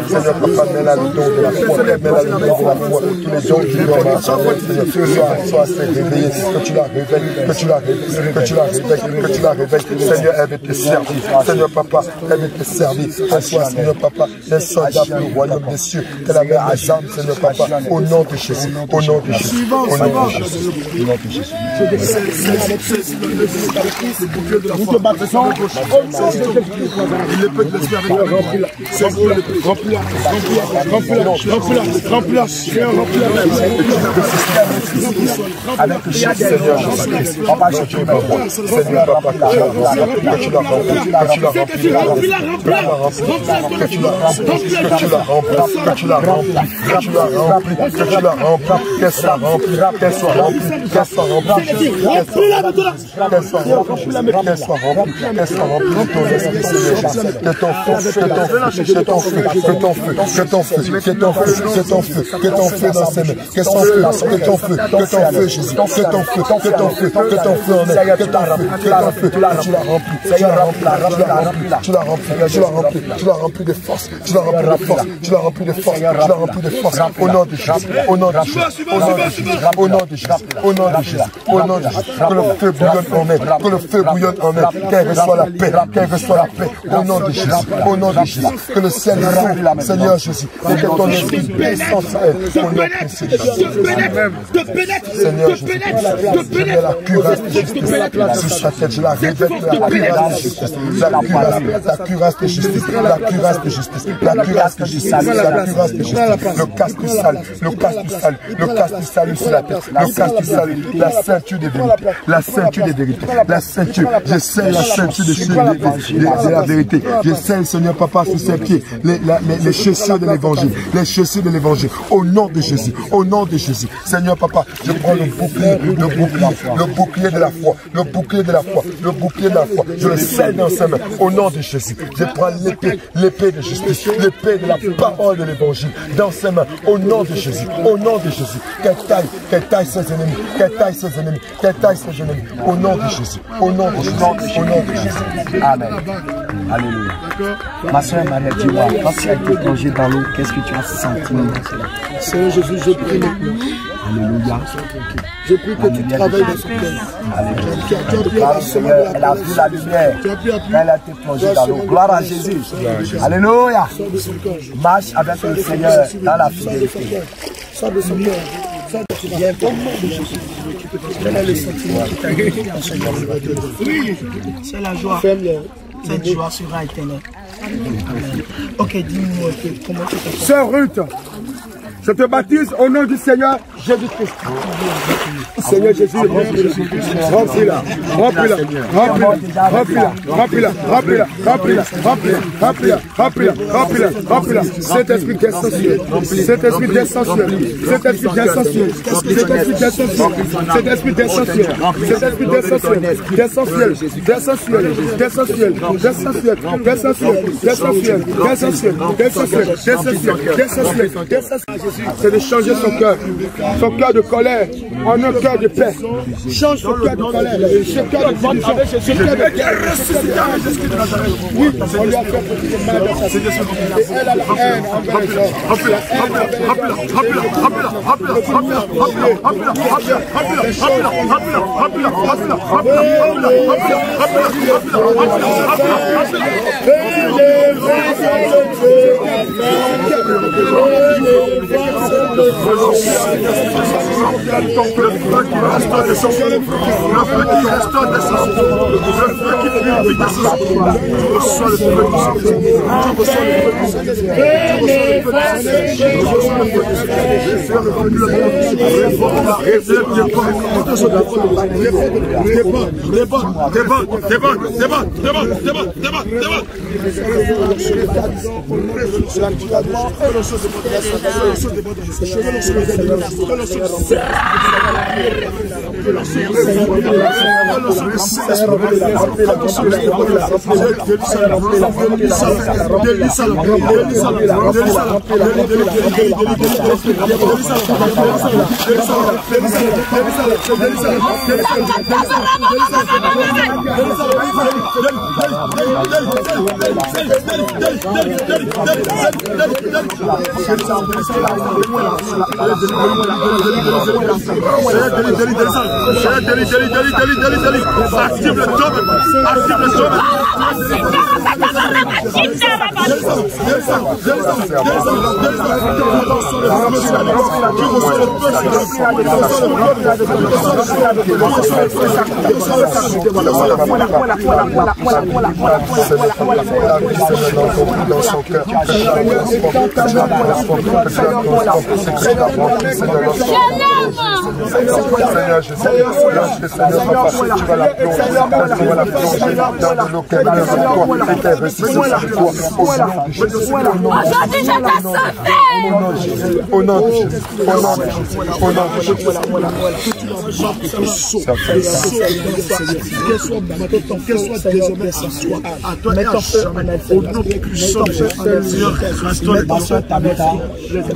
Seigneur, Papa, mets-la le don de la foi, mets-la le don de la foi, tous les dons du don, Seigneur, sois réveillé, que tu la réveilles, que tu la réveilles, que tu la réveilles, que tu la réveilles, Seigneur, elle veut te servir, Seigneur, Papa, elle veut te servir, à toi, Seigneur, Papa, les soldats du royaume des cieux, qu'elle amène les armes, Seigneur, Papa, au nom de Jésus, au nom de Jésus, au nom de Jésus, au nom de Jésus. Nous te baptisons au nom de Jésus. Il peut te laisser avec la remplis-la. avec le chef Seigneur Jésus-Christ. Papa, je te remercie. Seigneur, Papa, que tu la remplis, que tu la remplis, que tu la remplis, que tu la remplis, que tu la remplis, que tu la remplis, que tu la remplis, qu'elle soit remplie, qu'elle soit remplie, qu'elle soit remplie, qu'elle soit remplie, qu'elle soit remplie, qu'elle soit remplie de ton esprit, Seigneur, que ton feu, que ton feu, que ton feu, que ton feu, que ton feu, que ton feu, que ton feu, que ton feu dans ses mains, que ton feu, que ton feu, que ton feu, Jésus, que ton feu, que ton feu, que ton feu en elle, que ton feu, tu la remplis, tu la remplis, tu la remplis, tu la remplis, tu la remplis de force, tu la remplis de force, tu la remplis de force, tu la remplis de force, au nom de Jésus, au nom de Jésus, au nom de Jésus, au nom de Jésus, au nom de Jésus, au nom de Jésus, que le feu bouillonne en elle, que le feu bouillonne en elle, qu'elle reçoit la paix, qu'elle reçoit la paix, au nom de Jésus, au nom de Jésus, que le ciel s'ouvre, Seigneur Jésus, et que ton esprit descende à elle, au nom de Jésus, Seigneur Jésus, je mets la cuirasse de justice sur sa tête, je la révèle la cuirasse de justice, la cuirasse de justice, la cuirasse de justice, la cuirasse de justice, la cuirasse de justice, le casque du salut, le casque du salut, le casque du salut sur la tête, le casque du salut, la ceinture des vérités, la ceinture des vérités, la ceinture, je scelle la ceinture de la vérité, je scelle, Seigneur Papa, sur ses pieds, les chaussures de l'évangile, les chaussures de l'évangile, au nom de Jésus, au nom de Jésus, Seigneur Papa, je prends le bouclier de la foi, le bouclier de la foi, le bouclier de la foi, je le scelle dans ses mains, au nom de Jésus, je prends l'épée de justice, l'épée de la parole de l'évangile dans ses mains, au nom de Jésus, au nom de Jésus, qu'elle taille ses ennemis, qu'elle taille ses ennemis, qu'elle taille ses ennemis, au nom de Jésus, au nom de Jésus, au nom de Jésus, amen. Alléluia. Ma soeur Maria, dis-moi, quand tu as été plongée dans l'eau, qu'est-ce que tu as senti? Seigneur Jésus, je prie maintenant. Alléluia. Je prie que tu travailles dans ce cœur. Alléluia. Elle a vu la lumière. Elle a été plongée dans l'eau. Gloire à Jésus. Alléluia. Marche avec le Seigneur dans la fidélité. Sors de son cœur. Viens au nom de Jésus. Quel est le sentiment qui t'a guéri en ce moment? C'est la joie. Cette joie sera éternelle. Ok, dis-moi comment tu te sens. Sœur Ruth, je te baptise au nom du Seigneur Jésus-Christ. Seigneur Jésus, remplis-la, remplis-la, remplis-la, remplis-la, remplis-la, remplis-la, remplis-la, remplis-la, remplis-la, remplis-la, remplis-la. Cet-esprit qui est sensuel, cet-esprit qui est sensuel, cet-esprit qui est sensuel, cet-esprit qui est sensuel, cet-esprit qui est sensuel, cet-esprit qui est sensuel, qui est sensuel, qui est sensuel, qui est sensuel, qui est sensuel, qui est sensuel, qui est sensuel, qui est sensuel, qui est sensuel, qui est sensuel, qui est sensuel, qui est sensuel. C'est de changer son cœur de colère en un cœur de paix. Change son cœur de colère, ce cœur de vengeance, ce cœur de guerre. Oui, on lui a fait beaucoup mal dans sa vie. Et elle a la haine envers les hommes. La haine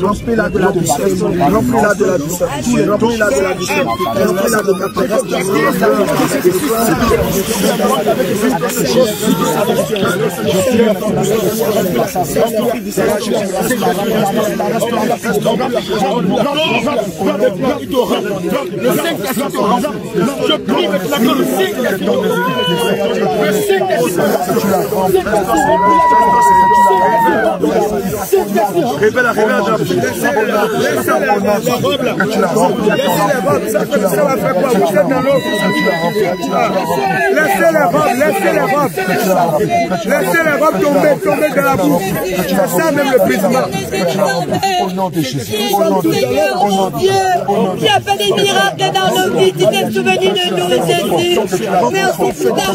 Remplis-la de la douceur, remplis-la de la douceur, remplis-la de la douceur, remplis-la de ta Laissez les robes tomber dans la boue. C'est ça même le prisme. Au nom de Jésus. Tu as fait des miracles dans nos vies. Tu t'es souvenu de nous, Jésus. Merci pour ta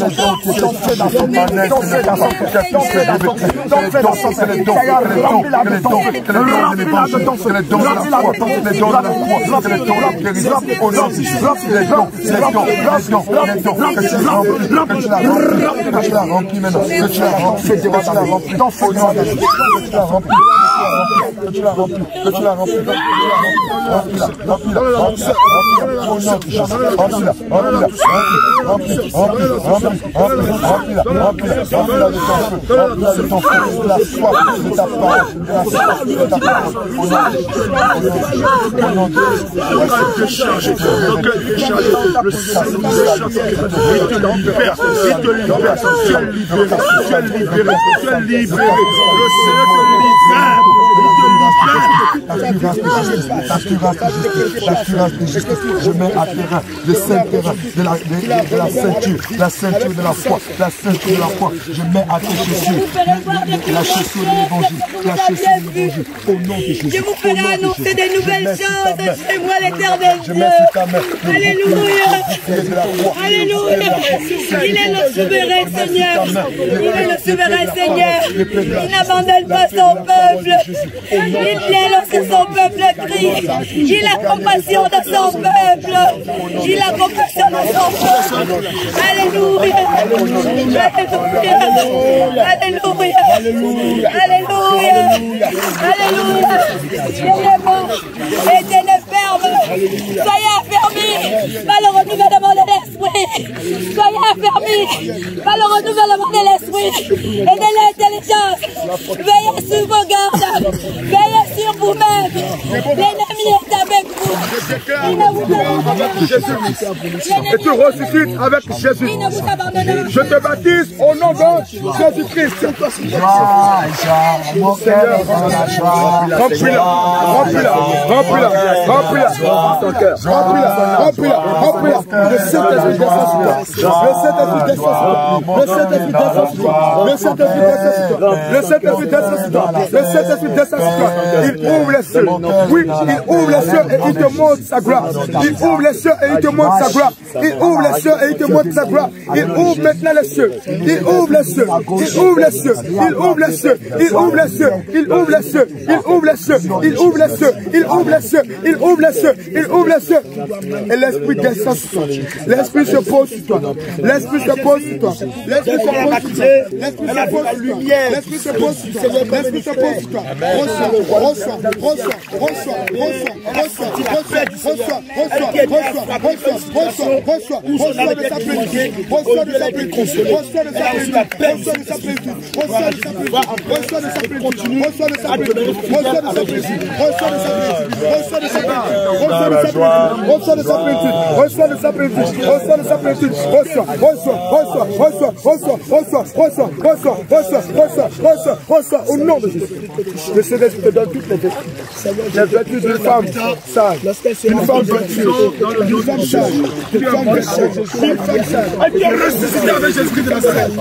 Je mets à terrain le saint terrain de la ceinture, la ceinture de la foi, la ceinture de la foi. Je mets à tes chaussures, la chaussure de l'évangile, la chaussure de l'évangile. Au nom de Jésus. Je vous ferai annoncer des nouvelles choses chez moi, l'éternel Dieu. Alléluia. Alléluia. Il est le souverain Seigneur. Il est le souverain Seigneur. Il n'abandonne pas son peuple. Il vient lorsque son peuple crie. Il a compassion de son peuple. Il a compassion de son peuple. Alléluia. Alléluia. Alléluia. Alléluia. Alléluia. Éternel ferme. Soyez affermis par le renouvellement de l'esprit. Soyez affermis par le renouvellement de l'esprit et de l'intelligence. Veillez sur vos gardes. Veillez sur vous-même. L'ennemi est avec vous. Il ne vous avec Jésus. Et tu ressuscites avec Jésus. Je te baptise au nom de Jésus-Christ. Seigneur, remplis-la, remplis-la, remplis-la, remplis-la, remplis-la, remplis-la, remplis-la. Le Saint-Esprit descend sur toi. Le Saint-Esprit descend sur toi. Le Saint-Esprit descend sur toi. Le Saint-Esprit descend sur toi. Le Saint-Esprit descend sur toi. Le Saint-Esprit descend sur toi. Il ouvre les cieux. Oui, il ouvre les cieux et il te montre sa gloire. Il ouvre les cieux et il te montre sa gloire. Il ouvre les cieux et il te montre sa gloire. Il ouvre maintenant les cieux. Il ouvre les cieux. Il ouvre les cieux. Il ouvre les cieux. Il ouvre les cieux. Il ouvre les cieux. Il ouvre les cieux. Il ouvre les cieux. Il ouvre les cieux. Il ouvre les cieux. Il ouvre les cieux. Et l'Esprit descend sur toi. L'Esprit se pose sur toi. L'Esprit se pose sur toi. L'Esprit se pose sur toi. L'Esprit se pose sur toi. L'Esprit se pose sur toi. L'Esprit se pose sur toi. Reçois, reçois, reçois, reçois, reçois, reçois, reçois, reçois de sa plénitude, reçois de sa plénitude, reçois de sa plénitude, reçois de sa plénitude, reçois de sa plénitude, reçois de sa plénitude, reçois de sa plénitude, reçois de sa plénitude, reçois de sa plénitude, reçois de sa plénitude, reçois de sa plénitude, reçois de sa plénitude, reçois, reçois, reçois, reçois, reçois, reçois, reçois, reçois, reçois, reçois, reçois, reçois, au nom de Jésus. Le Saint-Esprit te donne toutes les vertus. Les vertus d'une femme sage, une femme vertueuse, une femme sage, une femme vertueuse, une femme sage. Elle vient ressusciter avec Jésus-Christ de Nazareth.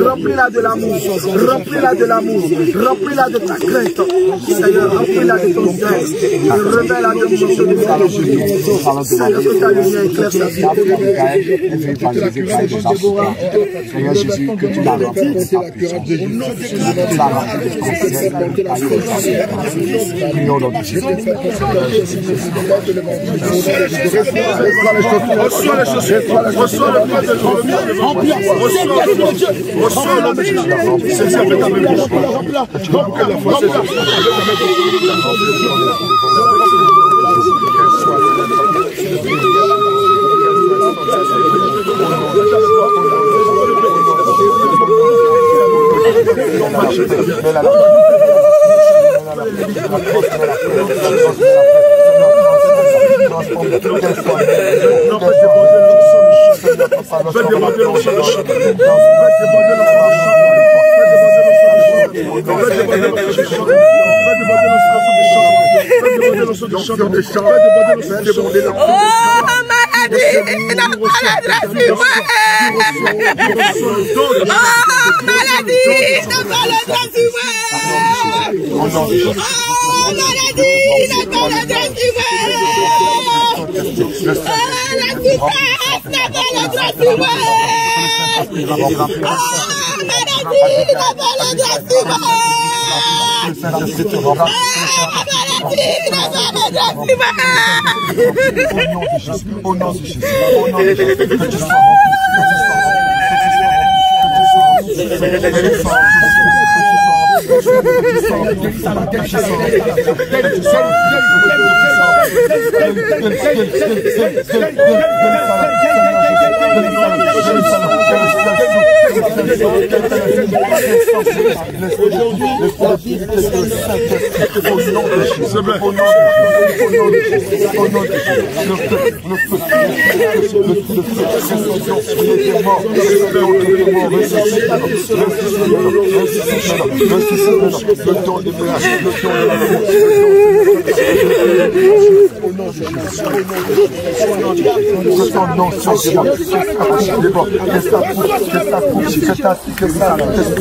Remplis-la de l'amour, remplis-la de l'amour, remplis-la de ta crainte, Seigneur, remplis-la de ton cœur, révèle la démonstration de ta Seigneur, que ta lumière éclaire sa vie. Seigneur Jésus, que tu la remplis de ta puissance, que tu la remplis de ton ciel, prions dans le Jésus. Reçois les chaussures, reçois le pain de reçois l'homme, c'est avec ta même Au nom de Jésus, au nom de Jésus, que tu sois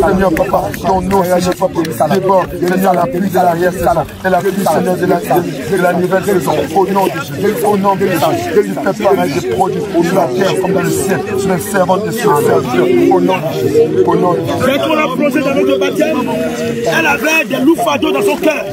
Seigneur papa, ton nom Seigneur papa, déborde, Seigneur la pluie de l'arrière-salle, et la pluie Seigneur de la nouvelle saison, au nom de Jésus, au nom de Jésus, tu fais pareil des produits sur la terre comme dans le ciel, sur les servantes de ce serviteur, au nom de Jésus, au nom de Jésus. Dès qu'on a plongé dans notre baptême, elle avait des loups fardeaux dans son cœur.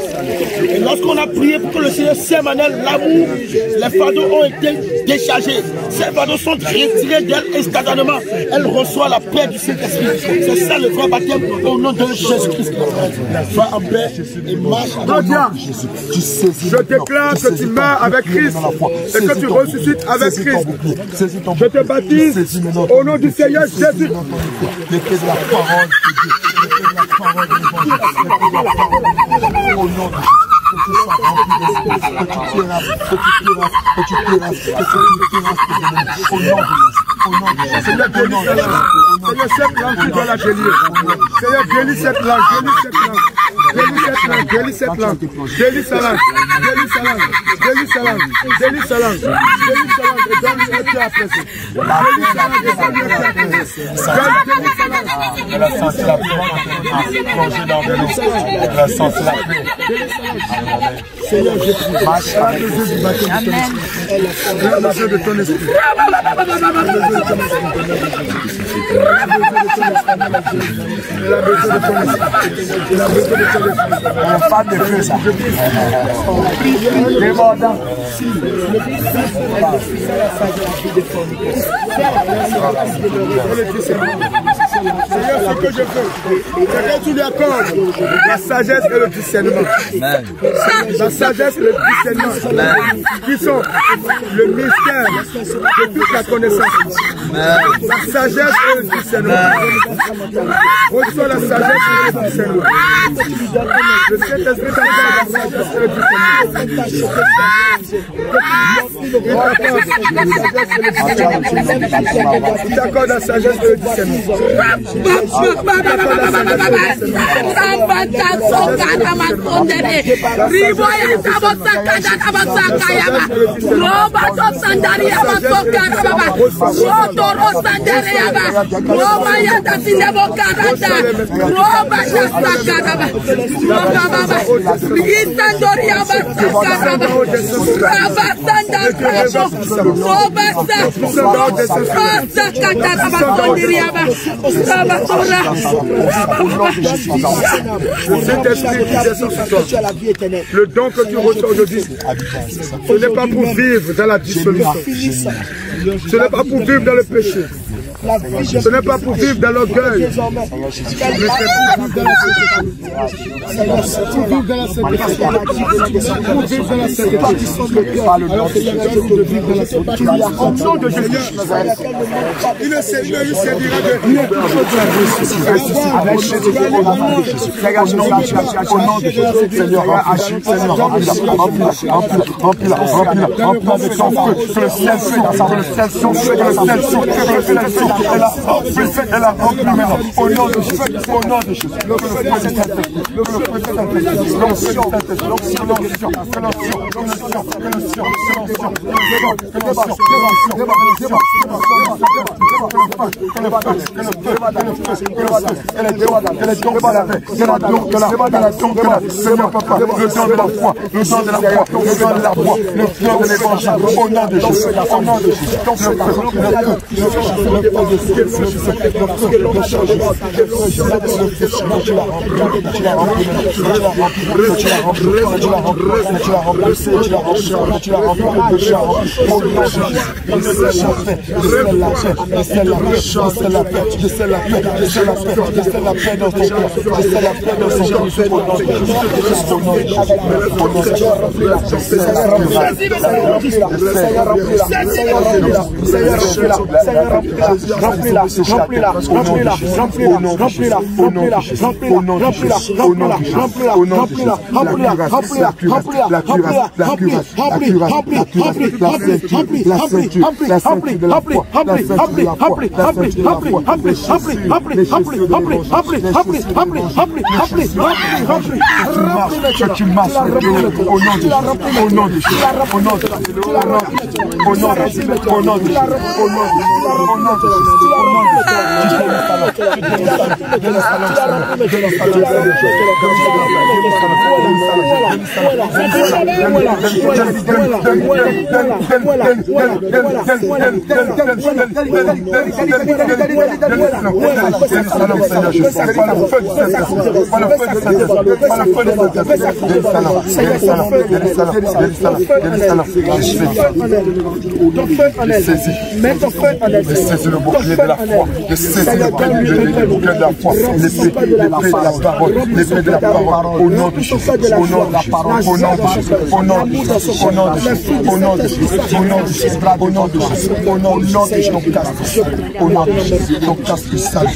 Et lorsqu'on a prié pour que le Seigneur sème en elle l'amour, les fardeaux ont été déchargés. Ces fardeaux sont retirés d'elle instantanément. Elle reçoit la paix du Saint-Esprit. C'est ça le vrai baptême au nom de Jésus-Christ. Sois en paix et marche avec Jésus. Je déclare que tu meurs avec Christ et que tu ressuscites avec Christ. Je te baptise au nom du Seigneur Jésus. L'épée de la parole de Dieu. Au nom de Jésus. Seigneur, bénis cette langue. Seigneur, cette langue, tu dois la bénir. Seigneur, bénis cette langue, bénis cette langue. Bénis cette langue, bénis cette langue. Bénis sa langue, bénis sa langue, bénis sa langue, bénis sa langue, bénis sa langue, et donne-lui un pied après ça. Bénis sa langue, et donne-lui un pied après ça. Bénis sa langue. Elle a senti la paix, plongée dans l'eau. Elle a senti la paix. Seigneur, je prie. Elle a besoin du baptême de ton esprit. Elle a besoin de ton esprit. Elle a besoin de ton esprit. Elle a besoin de ton esprit. On parle de feu, ça. Débordant. Seigneur, ce que je veux, c'est que tu lui accordes la sagesse et le discernement. La sagesse et le discernement, qui sont le mystère de toute la connaissance. La sagesse et le discernement. Reçois la sagesse et le discernement. Le Saint-Esprit t'accorde la sagesse et le discernement. Il t'accorde la sagesse et le discernement. Le Saint-Esprit qui descend sur toi. Le don que tu reçois aujourd'hui, ce n'est pas pour vivre dans la dissolution. Ce n'est pas pour vivre dans le péché. Ce n'est pas pour vivre dans l'orgueil, mais c'est pour vivre dans la sainteté. Pour vivre dans la sainteté. Pour vivre dans la sainteté. Alors Seigneur, je veux vivre dans la sainteté. En nom de Jésus, il ne servira de rien. Au nom de Jésus, Seigneur, agis, Seigneur, remplis-la avec ton feu, que le ciel s'ouvre, elle a rempli maintenant, au nom de Jésus, au nom de Jésus, Seigneur papa, le temps de la foi, le temps de la foi, le temps de la foi, le temps de l'évangile, au nom de Jésus, au nom de Jésus, que tu marches au nom de Jésus, au nom de Jésus, au nom de Jésus, au nom de Jésus, au nom de Jésus, Mets ton feu en elle. Saisis le bouclier de la foi. Saisis le bouclier de la foi. L'épée de la parole. L'épée de la parole. Au nom de Jésus. Au nom de Jésus. Au nom de Jésus. Au nom de Jésus. Au nom de Jésus. Au nom de Jésus. Au nom de Jésus. Au nom de Jésus. Au nom de Jésus. Au nom de Jésus. Ton casque sale.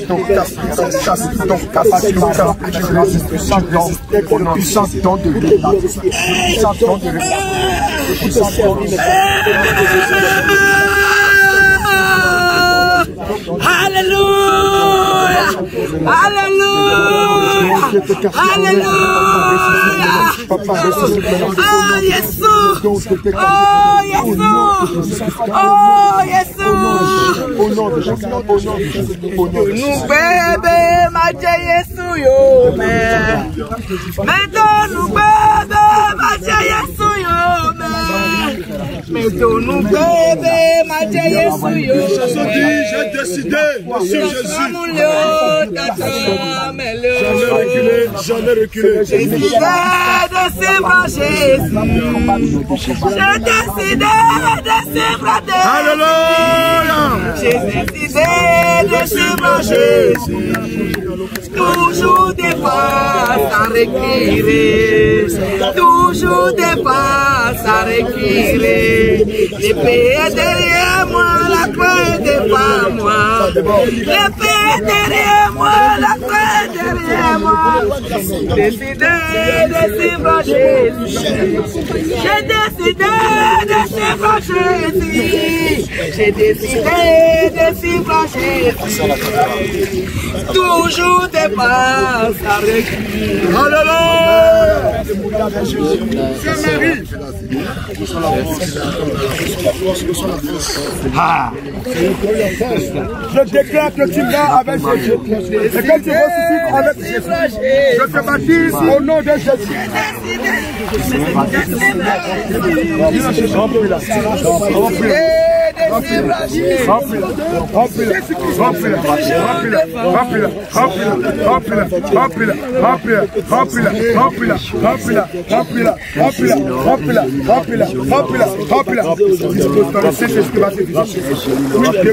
Ton casque sale. Ton casque au nom puissant don de répartition. Puissant don de répartition. Alléluia! Alléluia! Alléluia! Oh Jésus! Oh Jésus! Oh Jésus! Au nom de Jésus. Nous bébé, ma Jésus yo mais. Maintenant nous bébé, ma Jésus yo mais. Maintenant nous bébé, ma Jésus yo. J'ai décidé, Monsieur Jésus. J'en ai reculé. J'ai décidé de suivre Jésus. J'ai décidé de suivre Jésus. Alléluia. J'ai décidé de suivre Jésus. Toujours des pas à reculer. Toujours des pas à reculer. L'épée est derrière moi, la croix est devant moi. L'épée est derrière moi, la croix est derrière moi. J'ai décidé de suivre Jésus. J'ai décidé de suivre Jésus. J'ai décidé de suivre Jésus. Toujours des pas à reculer. Alléluia. C'est Marie. Je déclare que tu vas avec Jésus. Et que tu ressuscites avec Jésus. Je te baptise au nom de Jésus.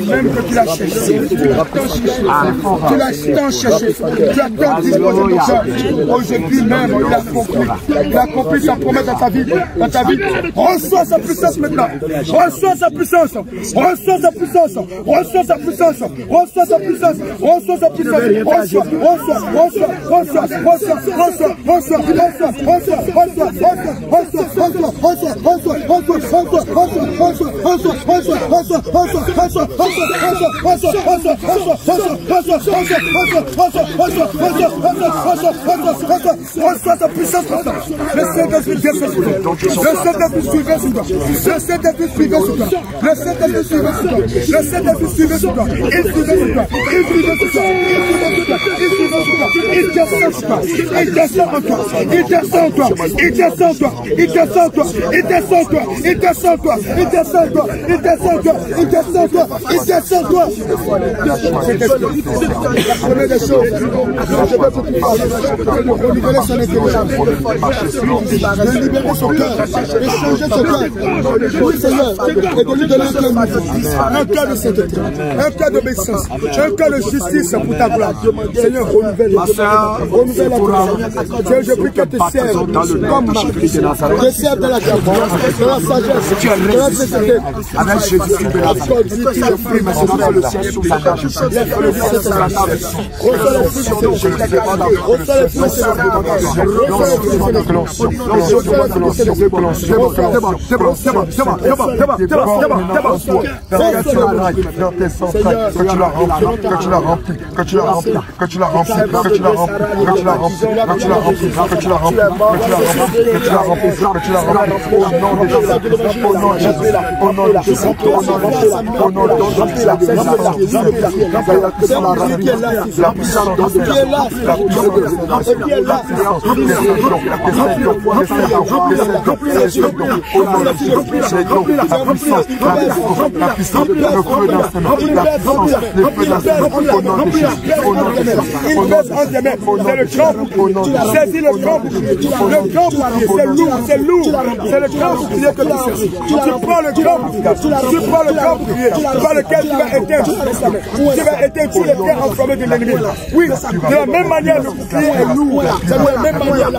Même que tu l'as cherché, tu l'as tant cherché, tu as tant disposé de ça. Aujourd'hui même, il a accompli sa promesse dans ta vie. Reçois sa puissance maintenant. Reçois sa puissance. Reçois sa puissance. Reçois sa puissance. Reçois sa puissance. Reçois sa puissance. Reçois ta puissance maintenant. Le Saint-Esprit descend sur toi. Le Saint-Esprit descend sur toi. Le Saint-Esprit descend sur toi. Le Saint-Esprit Saint-Esprit suivait sur toi. Le Saint-Esprit suivait sur toi. Il suivait sur toi. Il suivait sur toi. Il suivait sur toi. Il descend sur toi. Il descend en toi. Il descend en toi. Il descend en toi. Il descend en toi. Il descend en toi. Il descend en toi. Il descend en toi. Il descend en toi. Il descend en toi. Il descend en toi. Prenez des choses. Je vais vous renouveler son intelligence. De libérer son cœur. De changer son cœur. Oui, Seigneur. Et de lui donner un cœur de sainteté. Un cœur d'obéissance. Un cœur de justice pour ta gloire. Seigneur, renouvelle la gloire. Je prie que tu serves comme Marc. Tu serves de la grâce, de la sagesse, de la sainteté. Avec Jésus-Christ de Nazareth. Je prie maintenant que le ciel sous la table. Saisis le grand bouclier. Le grand bouclier, c'est lourd, c'est lourd. C'est le grand bouclier que tu saisis. Tu prends le grand bouclier. Tu prends le grand bouclier par lequel tu vas éteindre. Tu vas éteindre tous les terres enflammées de l'ennemi. Oui, de la même manière, le bouclier est lourd. C'est de la même manière.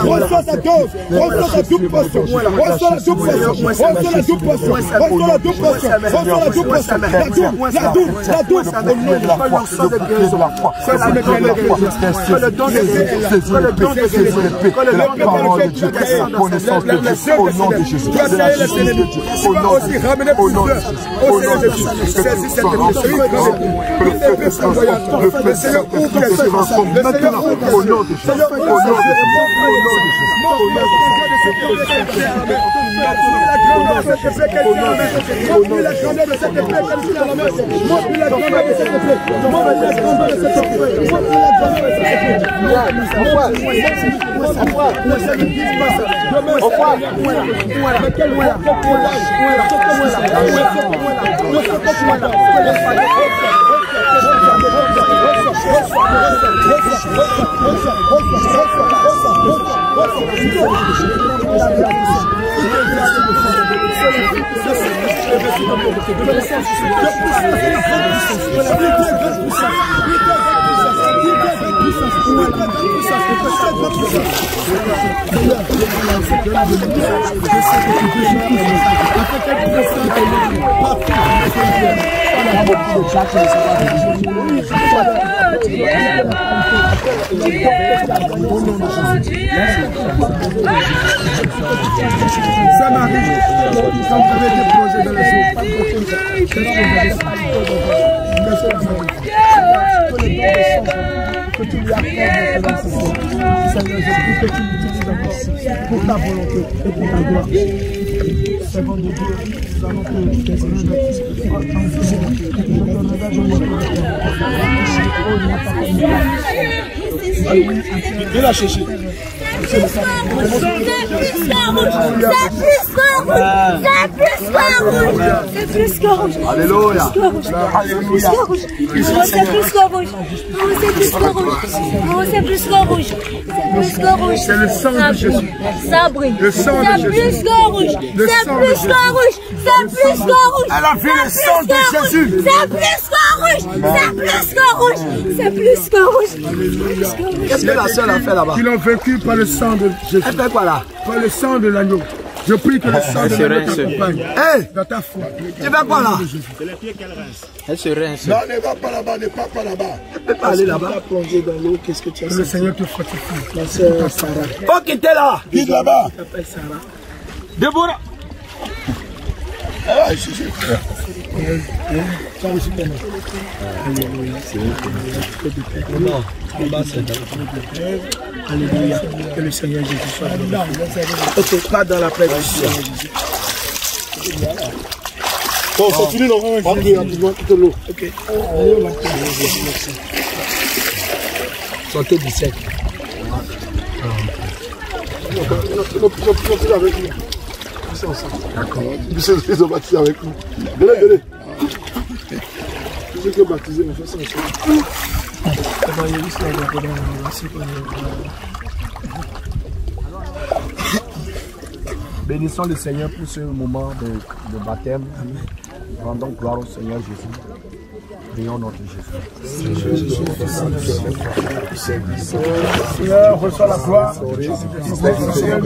Reçois ta dose. Reçois ta double portion. Reçois la double portion. Reçois la double portion. Reçois la double portion. Reçois la double portion. La double. Au nom de la foi. Le bouclier de la foi. C'est le don de Jésus. C'est le don de Jésus. La parole de Dieu. La connaissance de Dieu. Au nom de Jésus. Tu vas tailler les ennemis. Tu vas aussi ramener plusieurs au Seigneur Jésus. Saisis cette émission. Le Seigneur ouvre les yeux. Maintenant, au nom de Jésus. Au nom de Ça m'arrive quand vous avez des projets dans la vie. Que tu lui accordes dans ce sens. Seigneur, je prie que tu l'utilises encore pour ta volonté et pour ta gloire. Servant de Dieu, nous allons te viens la chercher. C'est plus que rouge. Alléluia. C'est plus que rouge. C'est le sang de Jésus. Ça brille. Le sang de Jésus. C'est plus que rouge. C'est plus que rouge. C'est plus que rouge. Elle a vu le sang de Jésus. C'est plus que rouge. C'est plus que rouge. C'est plus que rouge. Qu'est-ce que la sœur a fait là-bas? Ils l'ont vaincu par le sang de Jésus. Elle fait quoi là? Par le sang de l'agneau. Je prie que le sang de l'agneau t'accompagne dans ta foi. Tu vas pas là? Elle se rince. Non, ne va pas là-bas, ne pas là-bas. Elle peut pas aller là-bas. Plonger dans l'eau, qu'est-ce que tu as? Le Seigneur te fortifie. La sœur Sarah. Oh, qui était là? Qui est là-bas? Tu t'appelles Sarah. Déborah. Alléluia. Que le Seigneur Jésus soit là. Ok, pas dans la présence du Seigneur Jésus. Bon, ça finit, non? Ok, l'eau. Ok. Sortez 17. D'accord. Ils ont baptisé avec nous. Venez. Tous ceux qui ont baptisé, on fait ça ensemble. Bénissons le Seigneur pour ce moment de baptême. Rendons gloire au Seigneur Jésus. Prions notre Jésus. Seigneur, reçois la gloire. Seigneur,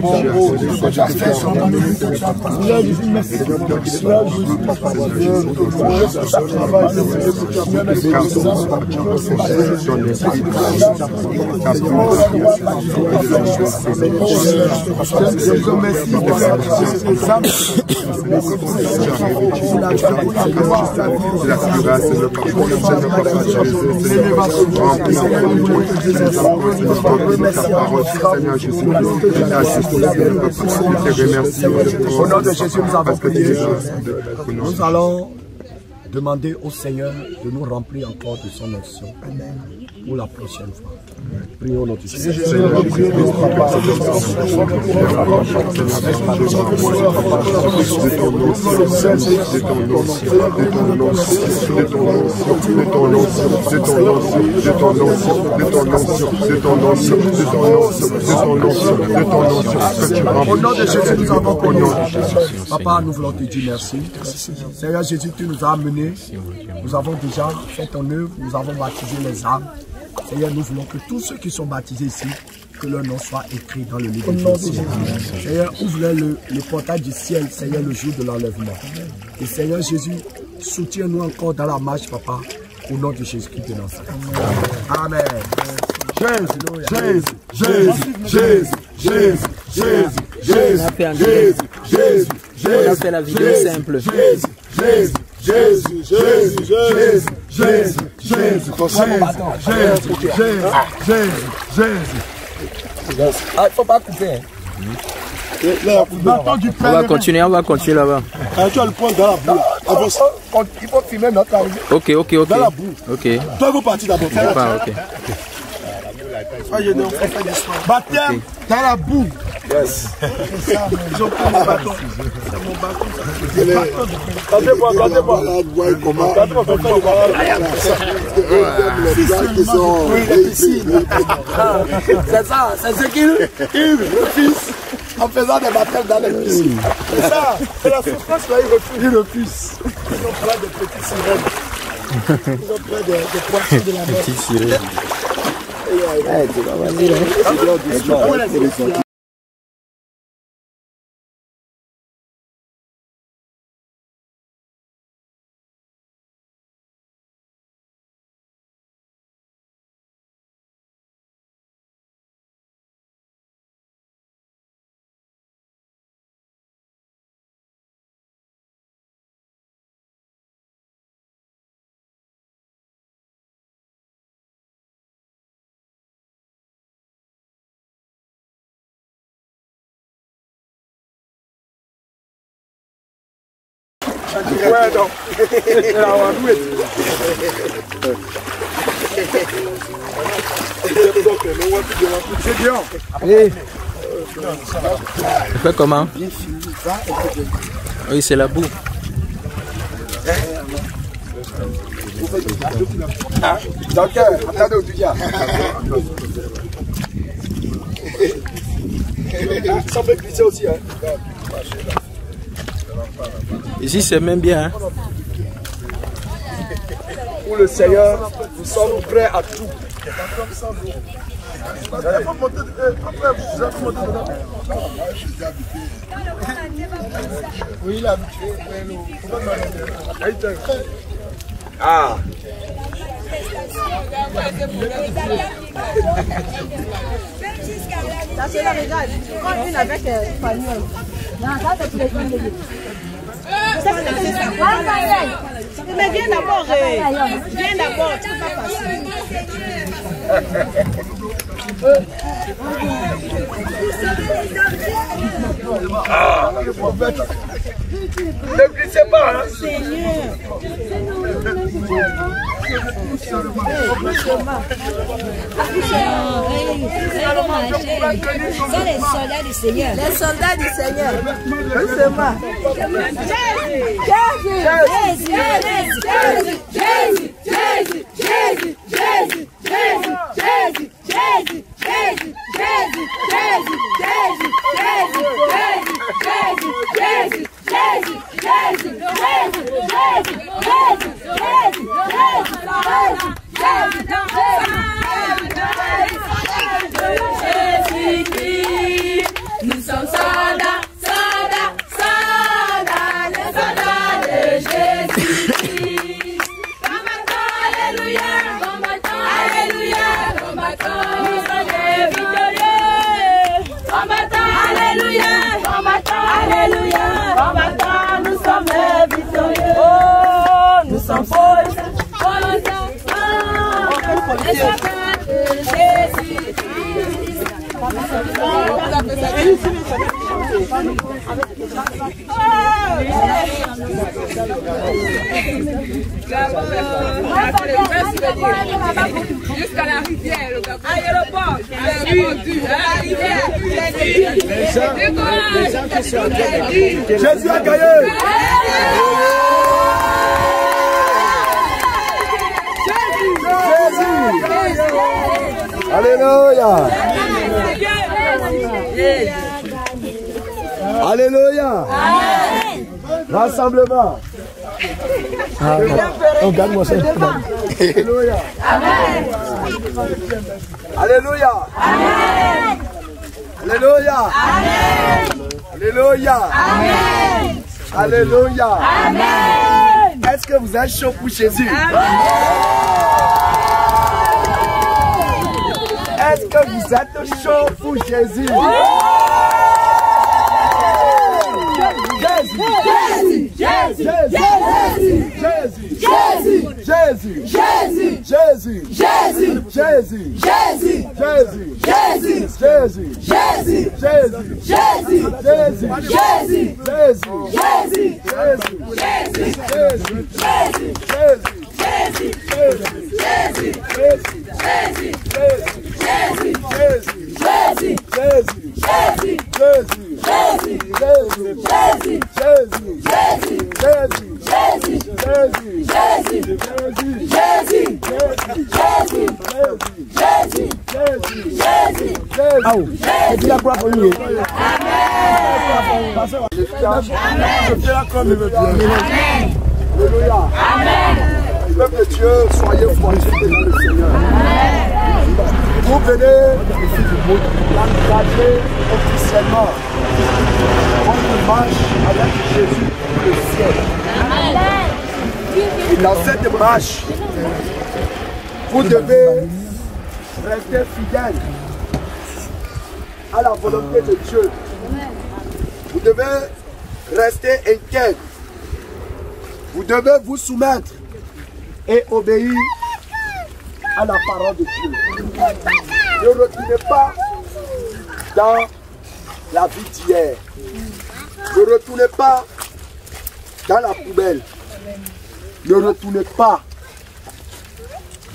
au nom de Jésus, nous avons prié. Nous allons demander au Seigneur de nous remplir encore de son onction pour la prochaine fois. Prions notre Seigneur. Au nom de Jésus, nous avons prié. Papa, nous voulons te dire merci. Seigneur Jésus, tu nous as amenés. Nous avons déjà fait ton œuvre. Nous avons baptisé les âmes. Seigneur, nous voulons que tous ceux qui sont baptisés ici, que leur nom soit écrit dans le livre de Jésus. Seigneur, ouvre le portail du ciel, Seigneur, le jour de l'enlèvement. Et Seigneur Jésus, soutiens-nous encore dans la marche, Papa, au nom de Jésus-Christ de Nazareth. Amen. On a fait la vidéo simple. Ah, il faut pas couper. On va continuer là-bas. Tu vas le prendre dans la boue. Il faut filmer notre arrivée. Ok. Dans la boue. Ok. Toi, vous partez d'abord. Ok. Baptême dans la boue. Yes. Ils ont pris mon bâton. C'est mon bâton. Regardez-moi. C'est ça, c'est ce qu'ils refusent en faisant des baptêmes dans les piscines. C'est ça, c'est la souffrance là, ils refusent. Ils ont plein de petites sirènes. Ils ont plein de poissons de la mer. Petite sirène. Ouais, donc. C'est bien. Allez. Tu fais comment? Oui, c'est la boue. Docteur, attendez au Tudia. Ça peut glisser aussi, hein. Ici, c'est même bien. Hein? Pour le Seigneur, nous sommes prêts à tout. Oui, il est habitué. Ah. Ça c'est la regarde. Prends une avec Fagnon. Non, ça c'est pour les filles. Mais viens d'abord, viens d'abord, tu peux pas passer. Ne glissez pas, hein. Seigneur. C'est les soldats du Seigneur. Les soldats du Seigneur. Doucement. Nous sommes soldats, soldats, soldats, les soldats de Jésus-Christ. Combattants, alléluia, combattants, alléluia, combattants, nous sommes victorieux. Combattants, alléluia, combattants, alléluia, combattants, nous sommes victorieux. Oh, nous sommes forts, volontaires, les soldats de Jésus-Christ. Jusqu'à la rivière, aéroport, à la rivière, Jésus a gagné. Alléluia. Alléluia. Rassemblement. Regarde-moi ça. Alléluia. Alléluia. Alléluia. Alléluia. Alléluia. Est-ce que vous êtes chaud pour Jésus? Est-ce que vous êtes chaud pour Jésus? Jésus, peuple de Dieu, soyez fortifiés dans le Seigneur. Vous venez l'engager officiellement. Votre marche avec Jésus pour le ciel. Et dans cette marche, vous devez rester fidèle à la volonté de Dieu. Vous devez rester intègre. Vous devez vous soumettre et obéir à la parole de Dieu. Ne retournez pas dans la vie d'hier. Ne retournez pas dans la poubelle. Ne retournez pas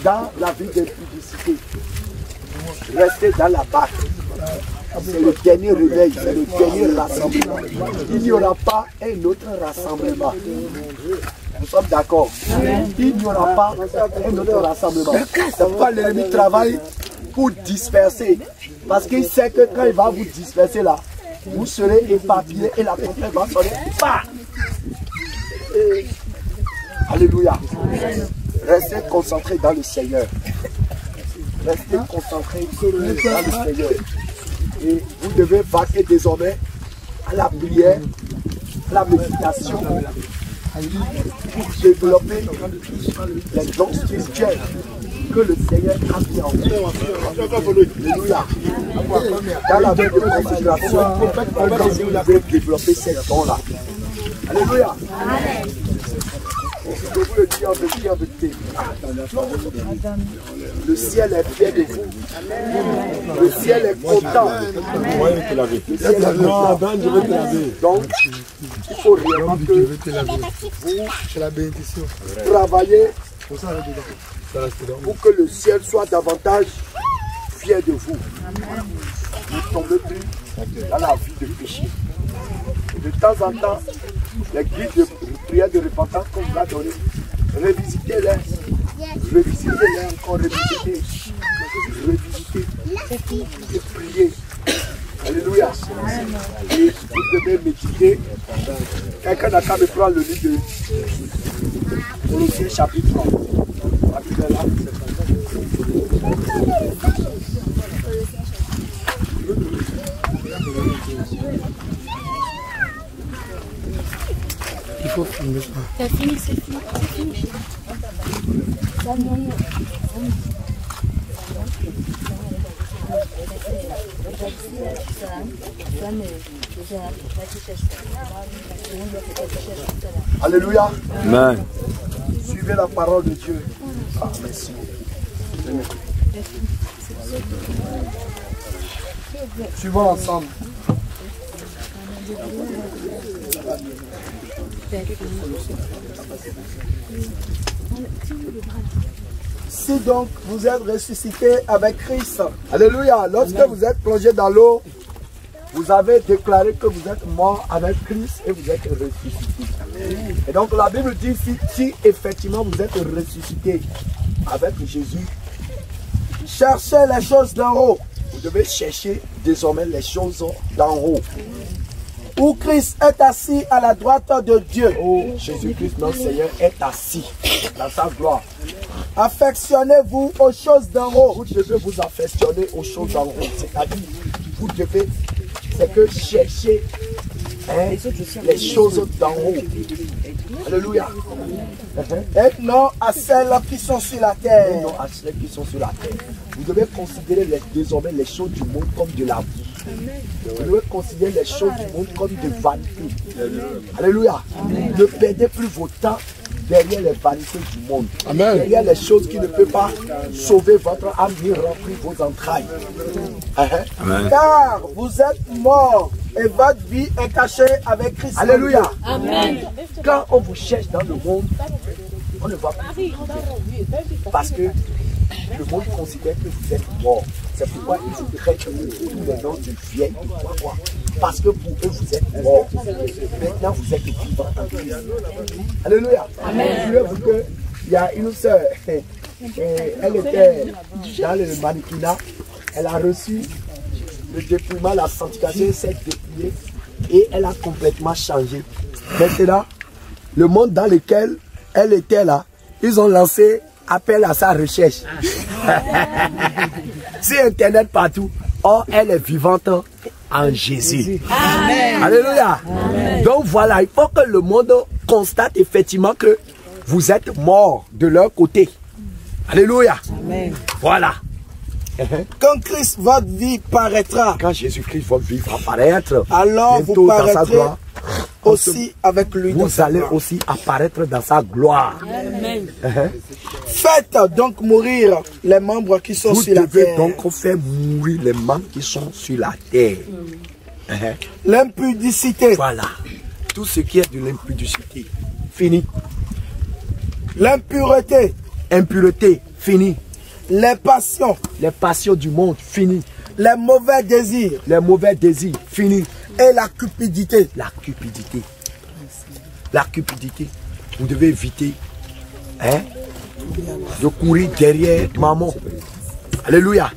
dans la vie d'impudicité. Restez dans la barque. C'est le dernier réveil, c'est le dernier rassemblement. Il n'y aura pas un autre rassemblement. Nous sommes d'accord. Il n'y aura pas un autre rassemblement. C'est pourquoi l'ennemi travaille pour disperser. Parce qu'il sait que quand il va vous disperser là, vous serez éparpillés et la tempête va sonner. Alléluia. Restez concentrés dans le Seigneur. Restez concentrés dans le Seigneur. Et vous devez vaquer désormais à la prière, à la méditation, pour développer les dons spirituels que le Seigneur a mis en vous. Alléluia. Dans la vie de consécration, vous devez développer ces dons-là. Alléluia. Amen. Je vous le dis en vérité. Le ciel est fier de vous. Le ciel est content. Le ciel est content. Donc, il faut réellement que vous travaillez pour que le ciel soit davantage fier de vous. Ne tombez plus dans la vie de péché. Et de temps en temps, les guides de prière de repentance qu'on vous a donné, revisitez-les. Revisitez-les encore, revisitez. Revisitez. Et priez. Alléluia. Et vous devez méditer. Quelqu'un n'a qu'à me prendre le livre de Colossiens chapitre 3. La Bible est là. Il faut filmer ça. T'as fini, c'est fini. Alléluia. Amen. Suivez la parole de Dieu. Ah, merci. Suivons ensemble. Si donc vous êtes ressuscité avec Christ, alléluia, lorsque vous êtes plongé dans l'eau, vous avez déclaré que vous êtes mort avec Christ et vous êtes ressuscité. Et donc la Bible dit, si effectivement vous êtes ressuscité avec Jésus, cherchez les choses d'en haut. Vous devez chercher désormais les choses d'en haut. Où Christ est assis à la droite de Dieu. Oh, Jésus-Christ, notre Seigneur, est assis dans sa gloire. Affectionnez-vous aux choses d'en haut. Vous devez vous affectionner aux choses d'en haut. C'est-à-dire, vous devez, c'est que chercher les choses d'en haut. Alléluia. Et non à celles qui sont sur la terre. Et non à celles qui sont sur la terre. Vous devez considérer désormais les choses du monde comme de la vie. Vous devez considérer les choses du monde comme de vanité. Alléluia. Ne perdez plus votre temps derrière les vanités du monde. Amen. Derrière les choses qui ne peuvent pas sauver votre âme ni remplir vos entrailles. Amen. Car vous êtes morts et votre vie est cachée avec Christ. Alléluia. Amen. Quand on vous cherche dans le monde, on ne va plus. Parce que le monde considère que vous êtes mort. C'est pourquoi ils voudraient que vous les noms deviennent quoi. Parce que pour eux, vous êtes mort. Maintenant, vous êtes vivant en Christ. Alléluia. Amen. Je veux vous dire qu'il y a une sœur, elle était dans le mannequinat, elle a reçu le dépouillement, la sanctification, elle s'est dépouillée et elle a complètement changé. Maintenant, le monde dans lequel elle était là, ils ont lancé appel à sa recherche. C'est Internet partout. Or, elle est vivante en Jésus. Amen. Alléluia. Amen. Donc voilà, il faut que le monde constate effectivement que vous êtes mort de leur côté. Alléluia. Amen. Voilà. Quand Christ, votre vie paraîtra. Quand Jésus-Christ, votre vie va paraître. Alors vous paraîtrez aussi avec lui. Vous allez aussi apparaître dans sa gloire. Amen. Faites donc mourir les membres qui sont sur la terre. Vous devez donc faire mourir les membres qui sont sur la terre. L'impudicité. Voilà. Tout ce qui est de l'impudicité. Fini. L'impureté. Impureté. Fini. Les passions. Les passions du monde. Fini. Les mauvais désirs. Les mauvais désirs. Fini. Et la cupidité. La cupidité. La cupidité. Vous devez éviter de courir derrière maman. Alléluia.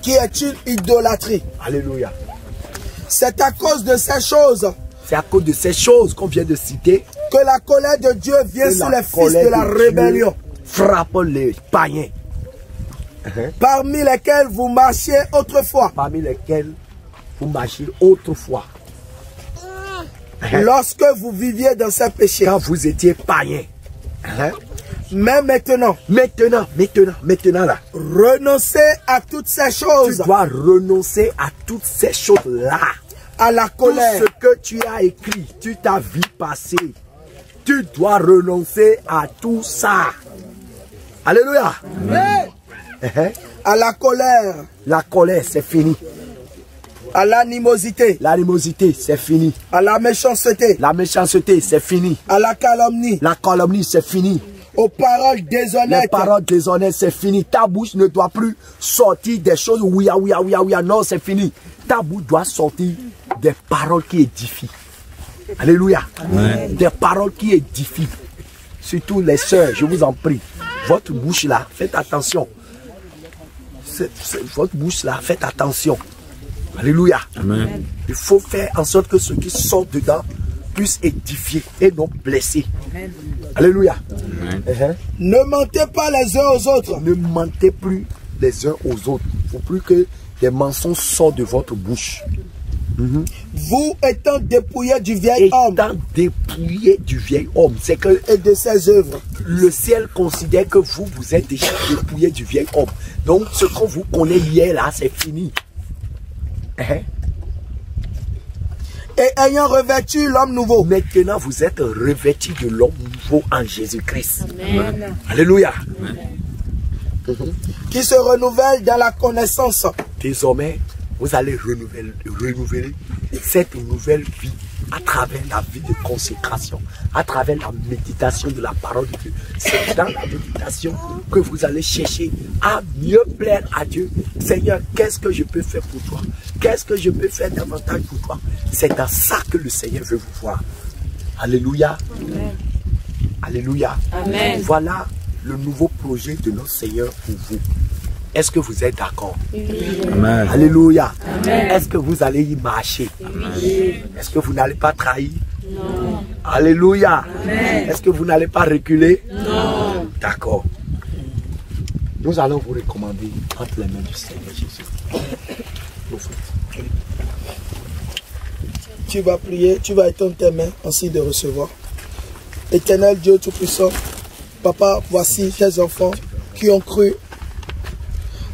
Qui est une idolâtrie. Alléluia. C'est à cause de ces choses. C'est à cause de ces choses qu'on vient de citer que la colère de Dieu vient sur les fils de la rébellion. Frappe les païens. Parmi lesquels vous marchiez autrefois. Parmi lesquels vous marchiez autrefois. Lorsque vous viviez dans ces péchés. Quand vous étiez païens. Mais maintenant. Maintenant là. Renoncez à toutes ces choses. Tu dois renoncer à toutes ces choses là. À la colère. Tout ce que tu as écrit sur ta vie passée, tu dois renoncer à tout ça. Alléluia. À la colère. La colère, c'est fini. À l'animosité. L'animosité, c'est fini. À la méchanceté. La méchanceté, c'est fini. À la calomnie. La calomnie, c'est fini. Aux paroles déshonnêtes. Les paroles déshonnêtes, c'est fini. Ta bouche ne doit plus sortir des choses ouïa. Non, c'est fini. Ta bouche doit sortir des paroles qui édifient. Alléluia. Amen. Des paroles qui édifient. Surtout les sœurs, je vous en prie. Votre bouche là, faites attention. Votre bouche là, faites attention. Alléluia. Amen. Il faut faire en sorte que ceux qui sortent dedans puissent édifier et non blesser. Amen. Alléluia. Amen. Ne mentez pas les uns aux autres. Ne mentez plus les uns aux autres. Il ne faut plus que des mensonges sortent de votre bouche. Vous étant dépouillé du vieil homme. Étant dépouillé du vieil homme. C'est que et de ses œuvres. Le ciel considère que vous êtes déjà dépouillé du vieil homme. Donc ce qu'on vous connaît hier là, c'est fini. Et ayant revêtu l'homme nouveau. Maintenant vous êtes revêtu de l'homme nouveau en Jésus-Christ. Alléluia. Amen. Qui se renouvelle dans la connaissance. Désormais, vous allez renouveler cette nouvelle vie à travers la vie de consécration, à travers la méditation de la parole de Dieu. C'est dans la méditation que vous allez chercher à mieux plaire à Dieu. Seigneur, qu'est-ce que je peux faire pour toi? Qu'est-ce que je peux faire davantage pour toi? C'est dans ça que le Seigneur veut vous voir. Alléluia. Amen. Alléluia. Amen. Voilà le nouveau projet de notre Seigneur pour vous. Est-ce que vous êtes d'accord? Amen. Alléluia. Est-ce que vous allez y marcher? Est-ce que vous n'allez pas trahir? Non. Alléluia. Est-ce que vous n'allez pas reculer? Non. D'accord. Nous allons vous recommander entre les mains du Seigneur Jésus. Tu vas prier, tu vas étendre tes mains en signe de recevoir. Éternel Dieu Tout-Puissant, Papa, voici tes enfants qui ont cru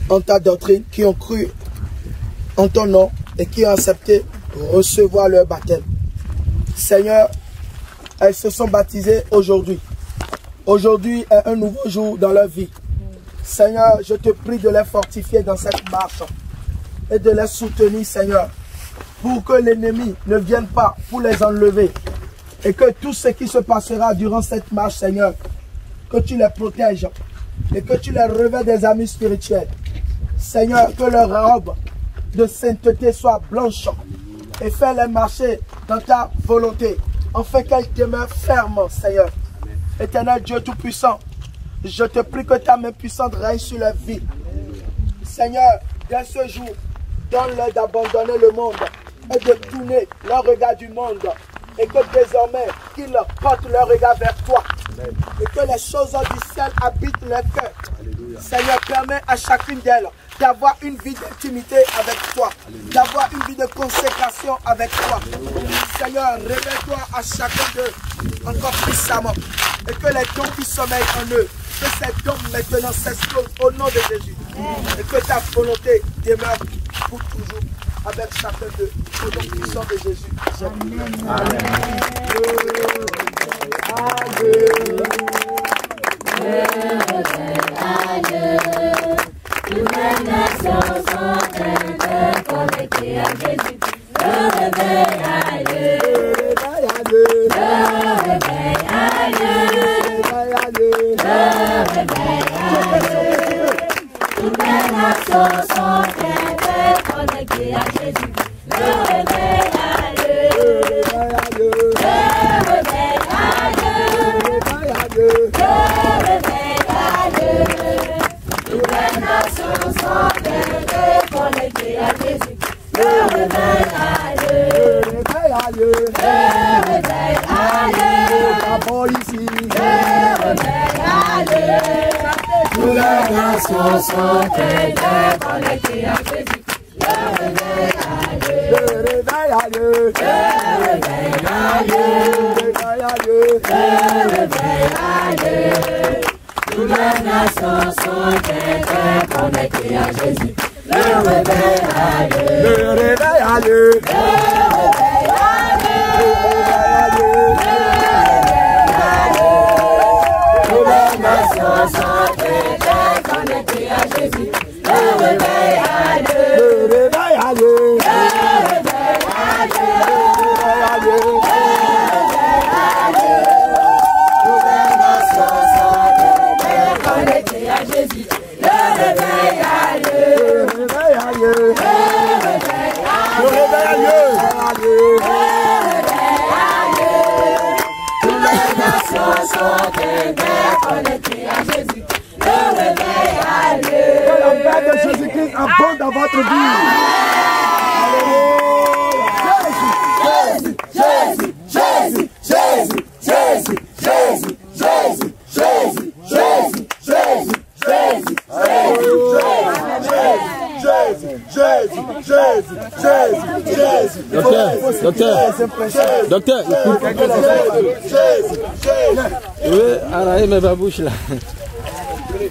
en ta doctrine, qui ont cru en ton nom et qui ont accepté de recevoir leur baptême. Seigneur, elles se sont baptisées aujourd'hui. Aujourd'hui est un nouveau jour dans leur vie. Seigneur, je te prie de les fortifier dans cette marche et de les soutenir, Seigneur, pour que l'ennemi ne vienne pas pour les enlever et que tout ce qui se passera durant cette marche, Seigneur, que tu les protèges et que tu les revêts des amis spirituels. Seigneur, que leur robe de sainteté soit blanche et fais-les marcher dans ta volonté, afin qu'elles demeurent fermes, Seigneur. Éternel Dieu Tout-Puissant, je te prie que ta main puissante règne sur leur vie. Seigneur, dès ce jour, donne-leur d'abandonner le monde et de tourner leur regard du monde, et que désormais, qu'ils portent leur regard vers toi. Amen. Et que les choses du ciel habitent leur cœur. Seigneur, permets à chacune d'elles d'avoir une vie d'intimité avec toi, d'avoir une vie de consécration avec toi. Seigneur, révèle-toi à chacun d'eux encore puissamment, et que les dons qui sommeillent en eux, que ces dons maintenant s'explosent au nom de Jésus, et que ta volonté demeure pour toujours avec chacun d'eux, au nom puissant de Jésus. Amen. Amen. Toutes les nations sont connectées à Jésus. Le réveil à Dieu. Le réveil à Dieu. Le réveil à Dieu. Toutes les nations sont connectées à Jésus. Le réveil à Dieu. Le réveil à Dieu. Le réveil à Dieu. Toutes les nations sont connectées à Jésus. Le réveil à Dieu. Le réveil à Dieu. Le réveil à Dieu. Toutes les nations sont connectées à Jésus. Le réveil à Dieu. Le réveil à Dieu. Le réveil à Dieu. Le réveil à Dieu. Toutes les nations sont connectées à Jésus. Le réveil à Dieu. Le réveil à Dieu. Le réveil à Dieu. nations sont éveillées, connectées à Jésus. Le réveil a lieu. Le réveil a lieu. Le réveil a lieu. Toutes les nations sont éveillées, connectées à Jésus. Le réveil a lieu. Le réveil a lieu. Le réveil a lieu. Toutes les nations sont éveillées, connectées à Jésus. Le réveil a lieu. Que la paix de Jésus-Christ abonde dans votre vie. Jésus, Jésus, Jésus, Jésus, Jésus, Jésus, Jésus, Jésus, Jésus, Jésus, Docteur, oui, arrêtez mes babouches là.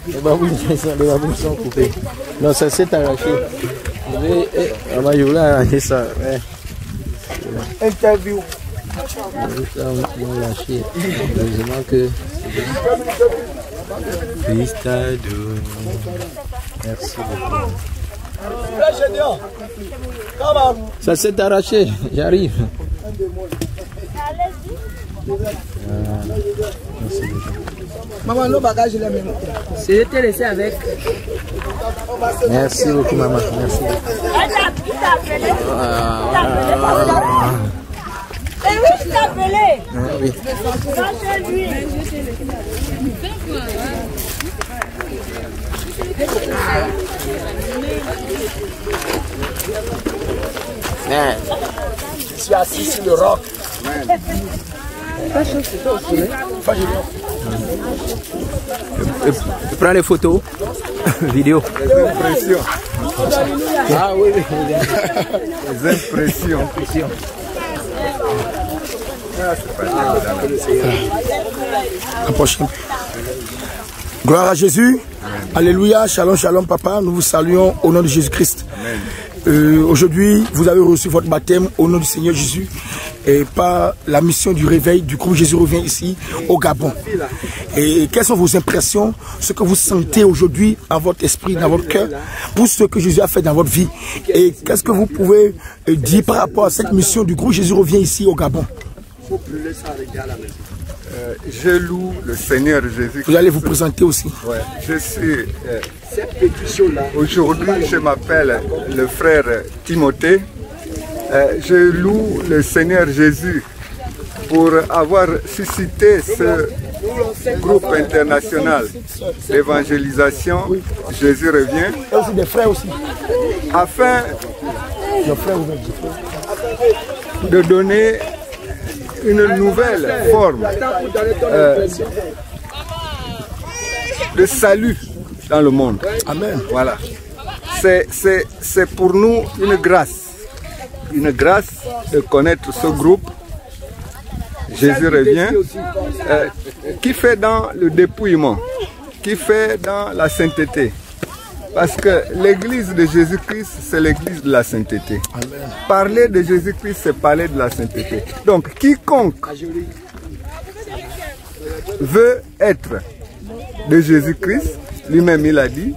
Les babouches sont coupées. Non, ça s'est arraché. On va arracher ça. Interview. On va lâcher. Heureusement que. Merci beaucoup. Ça s'est arraché, j'arrive. Maman, le bagage, il est même. Je t'ai laissé avec. Merci beaucoup, maman. Merci. Et oui, je t'ai appelé. Oui. Je suis assis sur le roc. Prends les photos, vidéo. Les impressions. Ah oui, oui. Les impressions. La prochaine. Gloire à Jésus. Alléluia. Shalom, shalom, papa. Nous vous saluons au nom de Jésus-Christ. Aujourd'hui, vous avez reçu votre baptême au nom du Seigneur Jésus et par la mission du réveil du groupe Jésus revient ici au Gabon. Et quelles sont vos impressions, ce que vous sentez aujourd'hui dans votre esprit, dans votre cœur, pour ce que Jésus a fait dans votre vie? Et qu'est-ce que vous pouvez dire par rapport à cette mission du groupe Jésus revient ici au Gabon? Je loue le Seigneur Jésus. Vous allez vous présenter aussi. Ouais, je suis. Aujourd'hui, je m'appelle le frère Timothée. Je loue le Seigneur Jésus pour avoir suscité ce groupe international d'évangélisation. Jésus revient. Et aussi des frères aussi. Afin de donner une nouvelle forme de salut dans le monde. Amen. Voilà. C'est pour nous une grâce de connaître ce groupe. Jésus revient, qui fait dans le dépouillement, qui fait dans la sainteté. Parce que l'église de Jésus-Christ, c'est l'église de la sainteté. Amen. Parler de Jésus-Christ, c'est parler de la sainteté. Donc, quiconque veut être de Jésus-Christ, lui-même il a dit,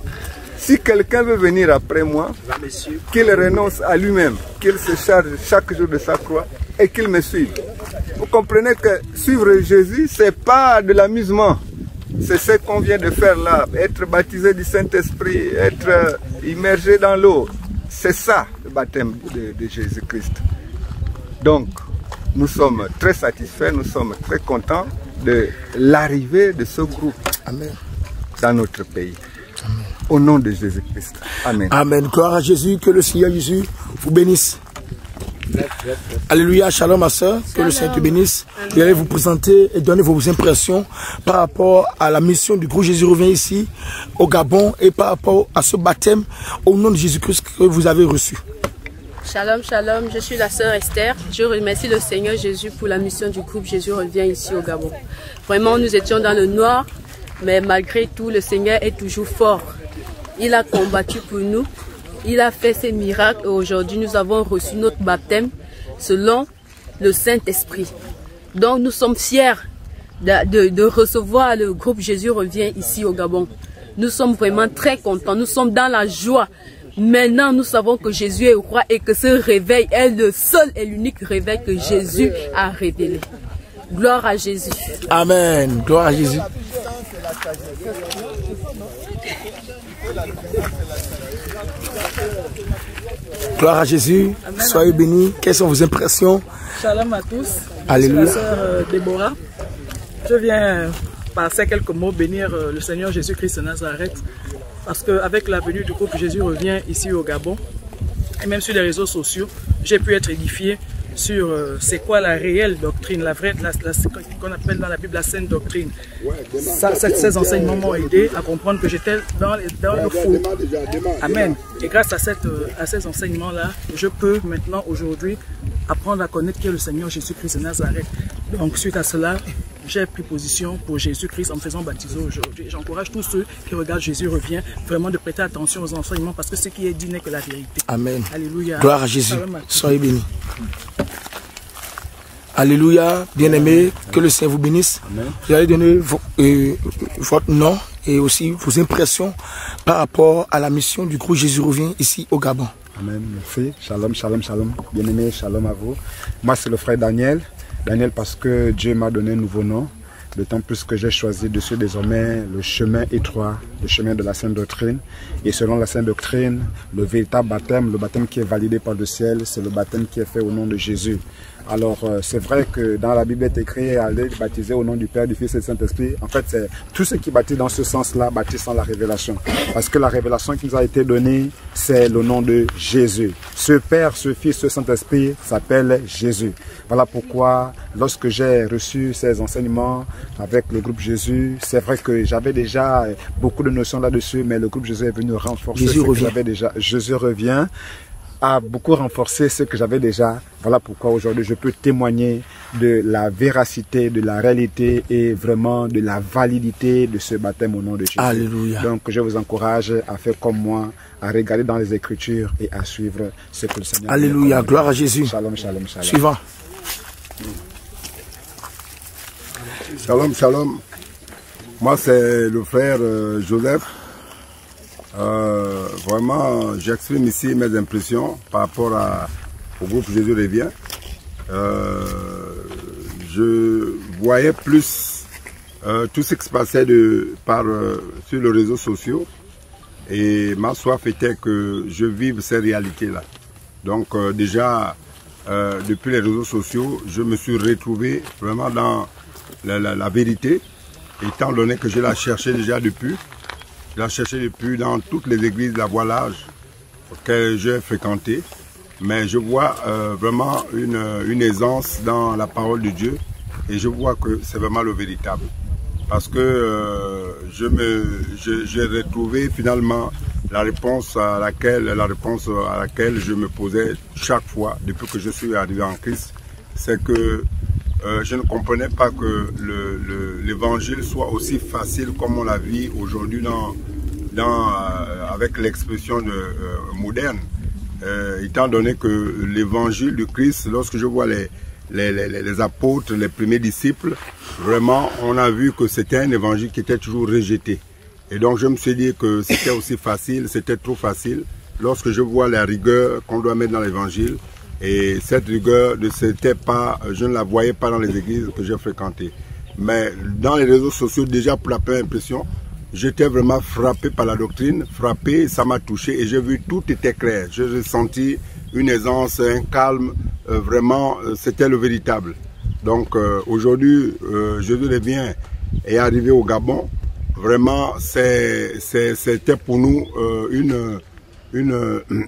si quelqu'un veut venir après moi, qu'il renonce à lui-même, qu'il se charge chaque jour de sa croix et qu'il me suive. Vous comprenez que suivre Jésus, ce n'est pas de l'amusement. C'est ce qu'on vient de faire là, être baptisé du Saint-Esprit, être immergé dans l'eau. C'est ça le baptême de Jésus-Christ. Donc, nous sommes très satisfaits, nous sommes très contents de l'arrivée de ce groupe. Amen. Dans notre pays. Amen. Au nom de Jésus-Christ. Amen. Amen. Gloire à Jésus, que le Seigneur Jésus vous bénisse. Alléluia, shalom ma soeur, que le Seigneur te bénisse. Je vais vous présenter et donner vos impressions par rapport à la mission du groupe Jésus revient ici au Gabon et par rapport à ce baptême au nom de Jésus-Christ que vous avez reçu. Shalom, shalom, je suis la sœur Esther. Je remercie le Seigneur Jésus pour la mission du groupe Jésus revient ici au Gabon. Vraiment, nous étions dans le noir, mais malgré tout, le Seigneur est toujours fort. Il a combattu pour nous. Il a fait ses miracles et aujourd'hui nous avons reçu notre baptême selon le Saint-Esprit. Donc nous sommes fiers de recevoir le groupe Jésus revient ici au Gabon. Nous sommes vraiment très contents, nous sommes dans la joie. Maintenant, nous savons que Jésus est roi et que ce réveil est le seul et l'unique réveil que Jésus a révélé. Gloire à Jésus. Amen. Gloire à Jésus. Gloire à Jésus. Amen. Soyez bénis. Quelles sont vos impressions? Shalom à tous. Alléluia. Je suis la sœur Déborah. Je viens passer quelques mots bénir le Seigneur Jésus-Christ de Nazareth. Parce qu'avec la venue du groupe Jésus revient ici au Gabon, et même sur les réseaux sociaux, j'ai pu être édifié sur c'est quoi la réelle doctrine, la vraie, qu'on appelle dans la Bible la saine doctrine. Ces enseignements m'ont aidé à comprendre que j'étais dans le faux. Amen. Et grâce à ces enseignements-là, je peux maintenant, aujourd'hui, apprendre à connaître qui est le Seigneur Jésus-Christ de Nazareth. Donc, suite à cela, j'ai pris position pour Jésus-Christ en me faisant baptiser aujourd'hui. J'encourage tous ceux qui regardent Jésus revient vraiment de prêter attention aux enseignements parce que ce qui est dit n'est que la vérité. Amen. Alléluia. Gloire à Jésus. Soyez bénis. Alléluia. Bien-aimés, que le Seigneur vous bénisse. Vous allez donner votre nom et aussi vos impressions par rapport à la mission du groupe Jésus revient ici au Gabon. Amen. Merci. Shalom, shalom, shalom. Bien-aimés, shalom à vous. Moi, c'est le frère Daniel. Daniel, parce que Dieu m'a donné un nouveau nom, d'autant plus que j'ai choisi de suivre désormais le chemin étroit, le chemin de la Sainte Doctrine. Et selon la Sainte Doctrine, le véritable baptême, le baptême qui est validé par le ciel, c'est le baptême qui est fait au nom de Jésus. Alors, c'est vrai que dans la Bible est écrit, allez baptiser au nom du Père, du Fils et du Saint-Esprit. En fait, c'est tous ceux qui baptisent dans ce sens-là, baptisent sans la révélation. Parce que la révélation qui nous a été donnée, c'est le nom de Jésus. Ce Père, ce Fils, ce Saint-Esprit s'appelle Jésus. Voilà pourquoi, lorsque j'ai reçu ces enseignements avec le groupe Jésus, c'est vrai que j'avais déjà beaucoup de notions là-dessus, mais le groupe Jésus est venu renforcer ce que j'avais déjà. Jésus revient a beaucoup renforcé ce que j'avais déjà. Voilà pourquoi aujourd'hui je peux témoigner de la véracité, de la réalité et vraiment de la validité de ce baptême au nom de Jésus. Alléluia. Donc je vous encourage à faire comme moi, à regarder dans les Écritures et à suivre ce que le Seigneur. Alléluia, gloire à Jésus. Shalom, shalom, shalom. Suivant. Shalom, shalom. Moi c'est le frère Joseph. Vraiment, j'exprime ici mes impressions par rapport au groupe Jésus revient. Je voyais plus tout ce qui se passait sur les réseaux sociaux et ma soif était que je vive ces réalités-là. Donc déjà, depuis les réseaux sociaux, je me suis retrouvé vraiment dans la vérité, étant donné que je la cherchais déjà depuis. Je l'ai cherché depuis dans toutes les églises de la voilage que j'ai fréquentées. Mais je vois vraiment une aisance dans la parole de Dieu. Et je vois que c'est vraiment le véritable. Parce que j'ai retrouvé finalement la réponse à laquelle je me posais chaque fois depuis que je suis arrivé en Christ. C'est que je ne comprenais pas que l'évangile soit aussi facile comme on la vit aujourd'hui avec l'expression moderne. Étant donné que l'évangile du Christ, lorsque je vois les apôtres, les premiers disciples, vraiment on a vu que c'était un évangile qui était toujours rejeté. Et donc je me suis dit que c'était aussi facile, c'était trop facile. Lorsque je vois la rigueur qu'on doit mettre dans l'évangile, et cette rigueur, je ne la voyais pas dans les églises que j'ai fréquentées. Mais dans les réseaux sociaux, déjà pour la première impression, j'étais vraiment frappé par la doctrine, frappé, ça m'a touché et j'ai vu tout était clair. J'ai ressenti une aisance, un calme, vraiment, c'était le véritable. Donc aujourd'hui, Jésus revient et arrivé au Gabon. Vraiment, c'était pour nous une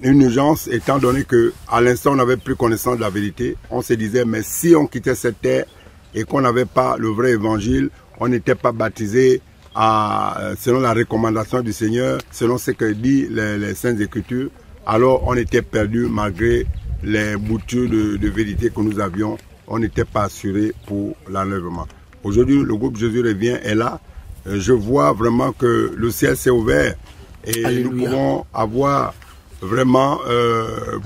urgence, étant donné que à l'instant on n'avait plus connaissance de la vérité. On se disait, mais si on quittait cette terre et qu'on n'avait pas le vrai évangile, on n'était pas baptisé selon la recommandation du Seigneur, selon ce que dit les Saintes Écritures, alors on était perdu malgré les boutures de vérité que nous avions. On n'était pas assuré pour l'enlèvement. Aujourd'hui, le groupe Jésus revient est là. Je vois vraiment que le ciel s'est ouvert. Et Alléluia. Nous pouvons avoir vraiment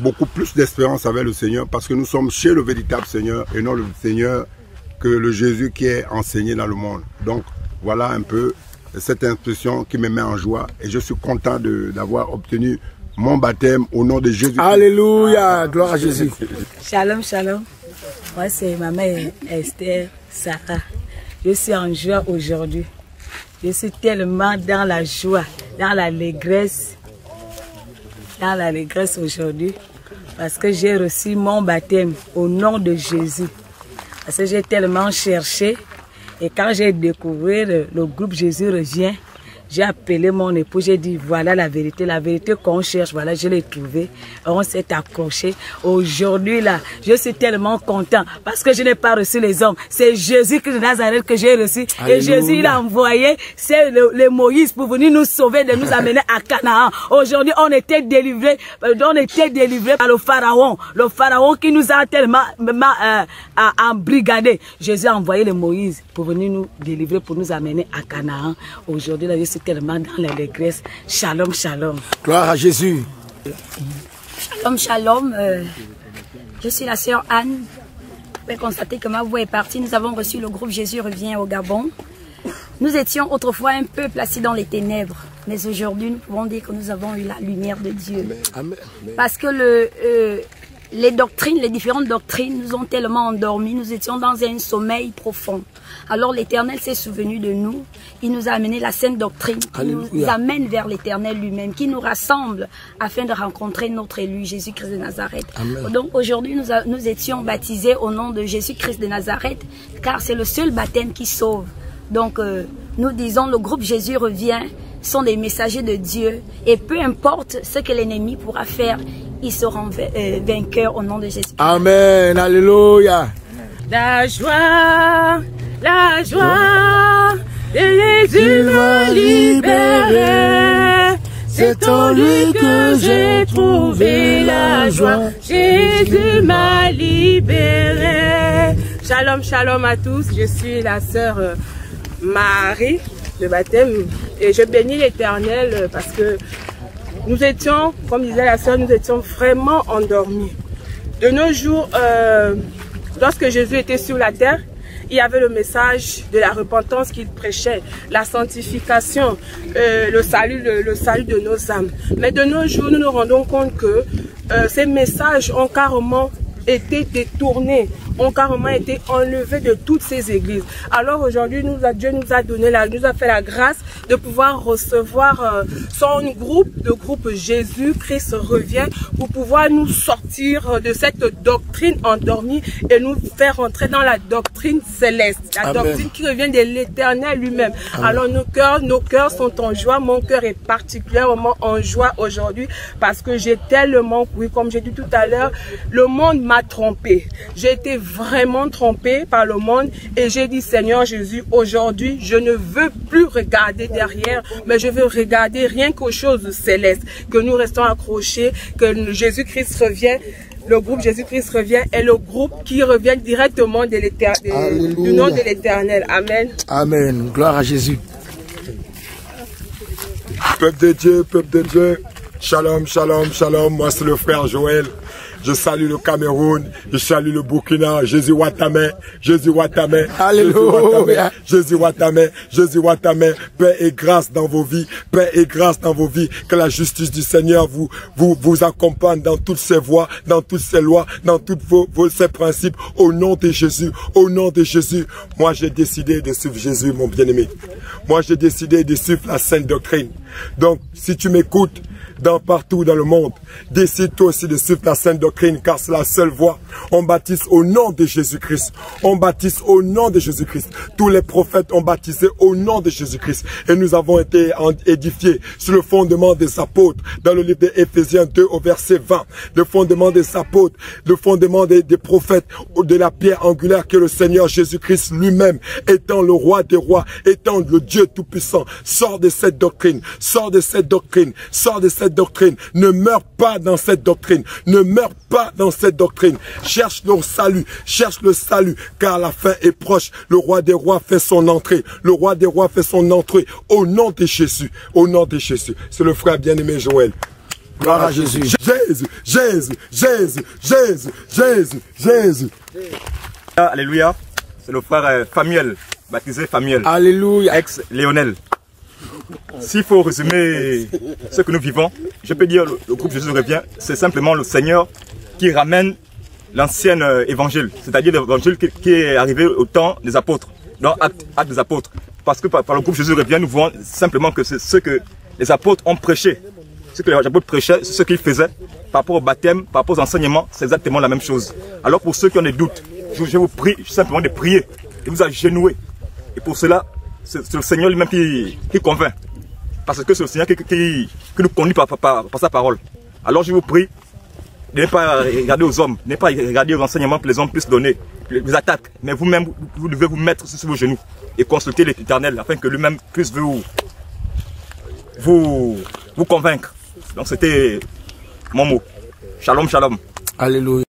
beaucoup plus d'espérance avec le Seigneur parce que nous sommes chez le véritable Seigneur et non le Seigneur que le Jésus qui est enseigné dans le monde. Donc voilà un peu cette instruction qui me met en joie et je suis content d'avoir obtenu mon baptême au nom de Jésus. Alléluia, gloire à Jésus. Shalom, shalom. Moi c'est ma mère Esther Sarah. Je suis en joie aujourd'hui. Je suis tellement dans la joie, dans l'allégresse aujourd'hui. Parce que j'ai reçu mon baptême au nom de Jésus. Parce que j'ai tellement cherché. Et quand j'ai découvert le groupe Jésus revient, j'ai appelé mon époux, j'ai dit voilà la vérité qu'on cherche, voilà je l'ai trouvée. On s'est accroché. Aujourd'hui là, je suis tellement content parce que je n'ai pas reçu les hommes. C'est Jésus-Christ de Nazareth que j'ai reçu. Alléluia. Et Jésus il a envoyé, c'est le Moïse pour venir nous sauver, de nous amener à Canaan. Aujourd'hui on était délivrés par le Pharaon qui nous a tellement embrigadés. Jésus a envoyé le Moïse pour venir nous délivrer, pour nous amener à Canaan. Aujourd'hui là, je suis tellement dans l'allégresse. Shalom, shalom. Gloire à Jésus. Shalom, shalom. Je suis la sœur Anne. Vous pouvez constater que ma voix est partie. Nous avons reçu le groupe Jésus revient au Gabon. Nous étions autrefois un peu placés dans les ténèbres. Mais aujourd'hui, nous pouvons dire que nous avons eu la lumière de Dieu. Amen. Parce que les doctrines, les différentes doctrines nous ont tellement endormis. Nous étions dans un sommeil profond. Alors l'Éternel s'est souvenu de nous. Il nous a amené la sainte doctrine qui nous amène vers l'Éternel lui-même, qui nous rassemble afin de rencontrer notre élu, Jésus-Christ de Nazareth. Amen. Donc aujourd'hui, nous étions baptisés au nom de Jésus-Christ de Nazareth, car c'est le seul baptême qui sauve. Donc nous disons, le groupe Jésus revient, sont des messagers de Dieu. Et peu importe ce que l'ennemi pourra faire, ils seront vainqueurs au nom de Jésus. Amen, alléluia. La joie de Jésus m'a libéré. C'est en lui que j'ai trouvé la joie. Jésus m'a libéré. Shalom, shalom à tous. Je suis la sœur Marie de baptême et je bénis l'Éternel parce que nous étions, comme disait la sœur, nous étions vraiment endormis. De nos jours, lorsque Jésus était sur la terre, il y avait le message de la repentance qu'il prêchait, la sanctification, le salut de nos âmes. Mais de nos jours, nous nous rendons compte que ces messages ont carrément été détournés, ont carrément été enlevés de toutes ces églises. Alors aujourd'hui, Dieu nous a fait la grâce de pouvoir recevoir son groupe, le groupe Jésus-Christ revient, pour pouvoir nous sortir de cette doctrine endormie et nous faire entrer dans la doctrine céleste, la doctrine qui revient de l'Éternel lui-même. Alors nos cœurs sont en joie, mon cœur est particulièrement en joie aujourd'hui parce que j'ai tellement, oui, comme j'ai dit tout à l'heure, le monde m'a trompé. J'ai été vraiment trompé par le monde et j'ai dit, Seigneur Jésus, aujourd'hui je ne veux plus regarder derrière, mais je veux regarder rien qu'aux choses célestes, que nous restons accrochés, que Jésus-Christ revient. Le groupe Jésus-Christ revient est le groupe qui revient directement de du nom de l'Éternel. Amen. Amen. Gloire à Jésus. Peuple de Dieu, shalom, shalom, shalom. Moi c'est le frère Joël. Je salue le Cameroun, je salue le Burkina, Jésus Watame, Jésus Watame, alléluia, Jésus Watame, Jésus Watame, paix et grâce dans vos vies, paix et grâce dans vos vies, que la justice du Seigneur vous accompagne dans toutes ses voies, dans toutes ses lois, dans tous ses principes, au nom de Jésus, au nom de Jésus. Moi j'ai décidé de suivre Jésus, mon bien-aimé. Moi j'ai décidé de suivre la sainte doctrine. Donc si tu m'écoutes, partout dans le monde, décide toi aussi de suivre la sainte doctrine, car c'est la seule voie. On baptise au nom de Jésus-Christ. On baptise au nom de Jésus-Christ. Tous les prophètes ont baptisé au nom de Jésus-Christ. Et nous avons été édifiés sur le fondement des apôtres. Dans le livre d'Éphésiens 2 au verset 20. Le fondement des apôtres, le fondement des prophètes, de la pierre angulaire que le Seigneur Jésus-Christ lui-même, étant le roi des rois, étant le Dieu tout-puissant, sort de cette doctrine, sort de cette doctrine, sort de cette doctrine, ne meurs pas dans cette doctrine, ne meurs pas dans cette doctrine, cherche le salut, car la fin est proche. Le roi des rois fait son entrée, le roi des rois fait son entrée, au nom de Jésus, au nom de Jésus. C'est le frère bien-aimé Joël. Gloire à Jésus. Jésus, Jésus, Jésus, Jésus, Jésus, Jésus. Alléluia. c'est le frère Famuel, baptisé Famuel. Alléluia. Ex-Léonel. S'il faut résumer ce que nous vivons, je peux dire le groupe Jésus revient, c'est simplement le Seigneur qui ramène l'ancien évangile, c'est-à-dire l'évangile qui est arrivé au temps des apôtres, dans Actes des apôtres. Parce que par le groupe Jésus revient, nous voyons simplement que c'est ce que les apôtres ont prêché. Ce que les apôtres prêchaient, c'est ce qu'ils faisaient par rapport au baptême, par rapport aux enseignements, c'est exactement la même chose. Alors pour ceux qui ont des doutes, je vous prie simplement de prier, de vous agenouiller. Et pour cela, c'est le Seigneur lui-même qui convainc. Parce que c'est le Seigneur qui nous conduit par sa parole. Alors je vous prie de ne pas regarder aux hommes, de ne pas regarder aux enseignements que les hommes puissent donner, les attaques. Mais vous-même, vous devez vous mettre sur vos genoux et consulter l'Éternel afin que lui-même puisse vous convaincre. Donc c'était mon mot. Shalom, shalom. Alléluia.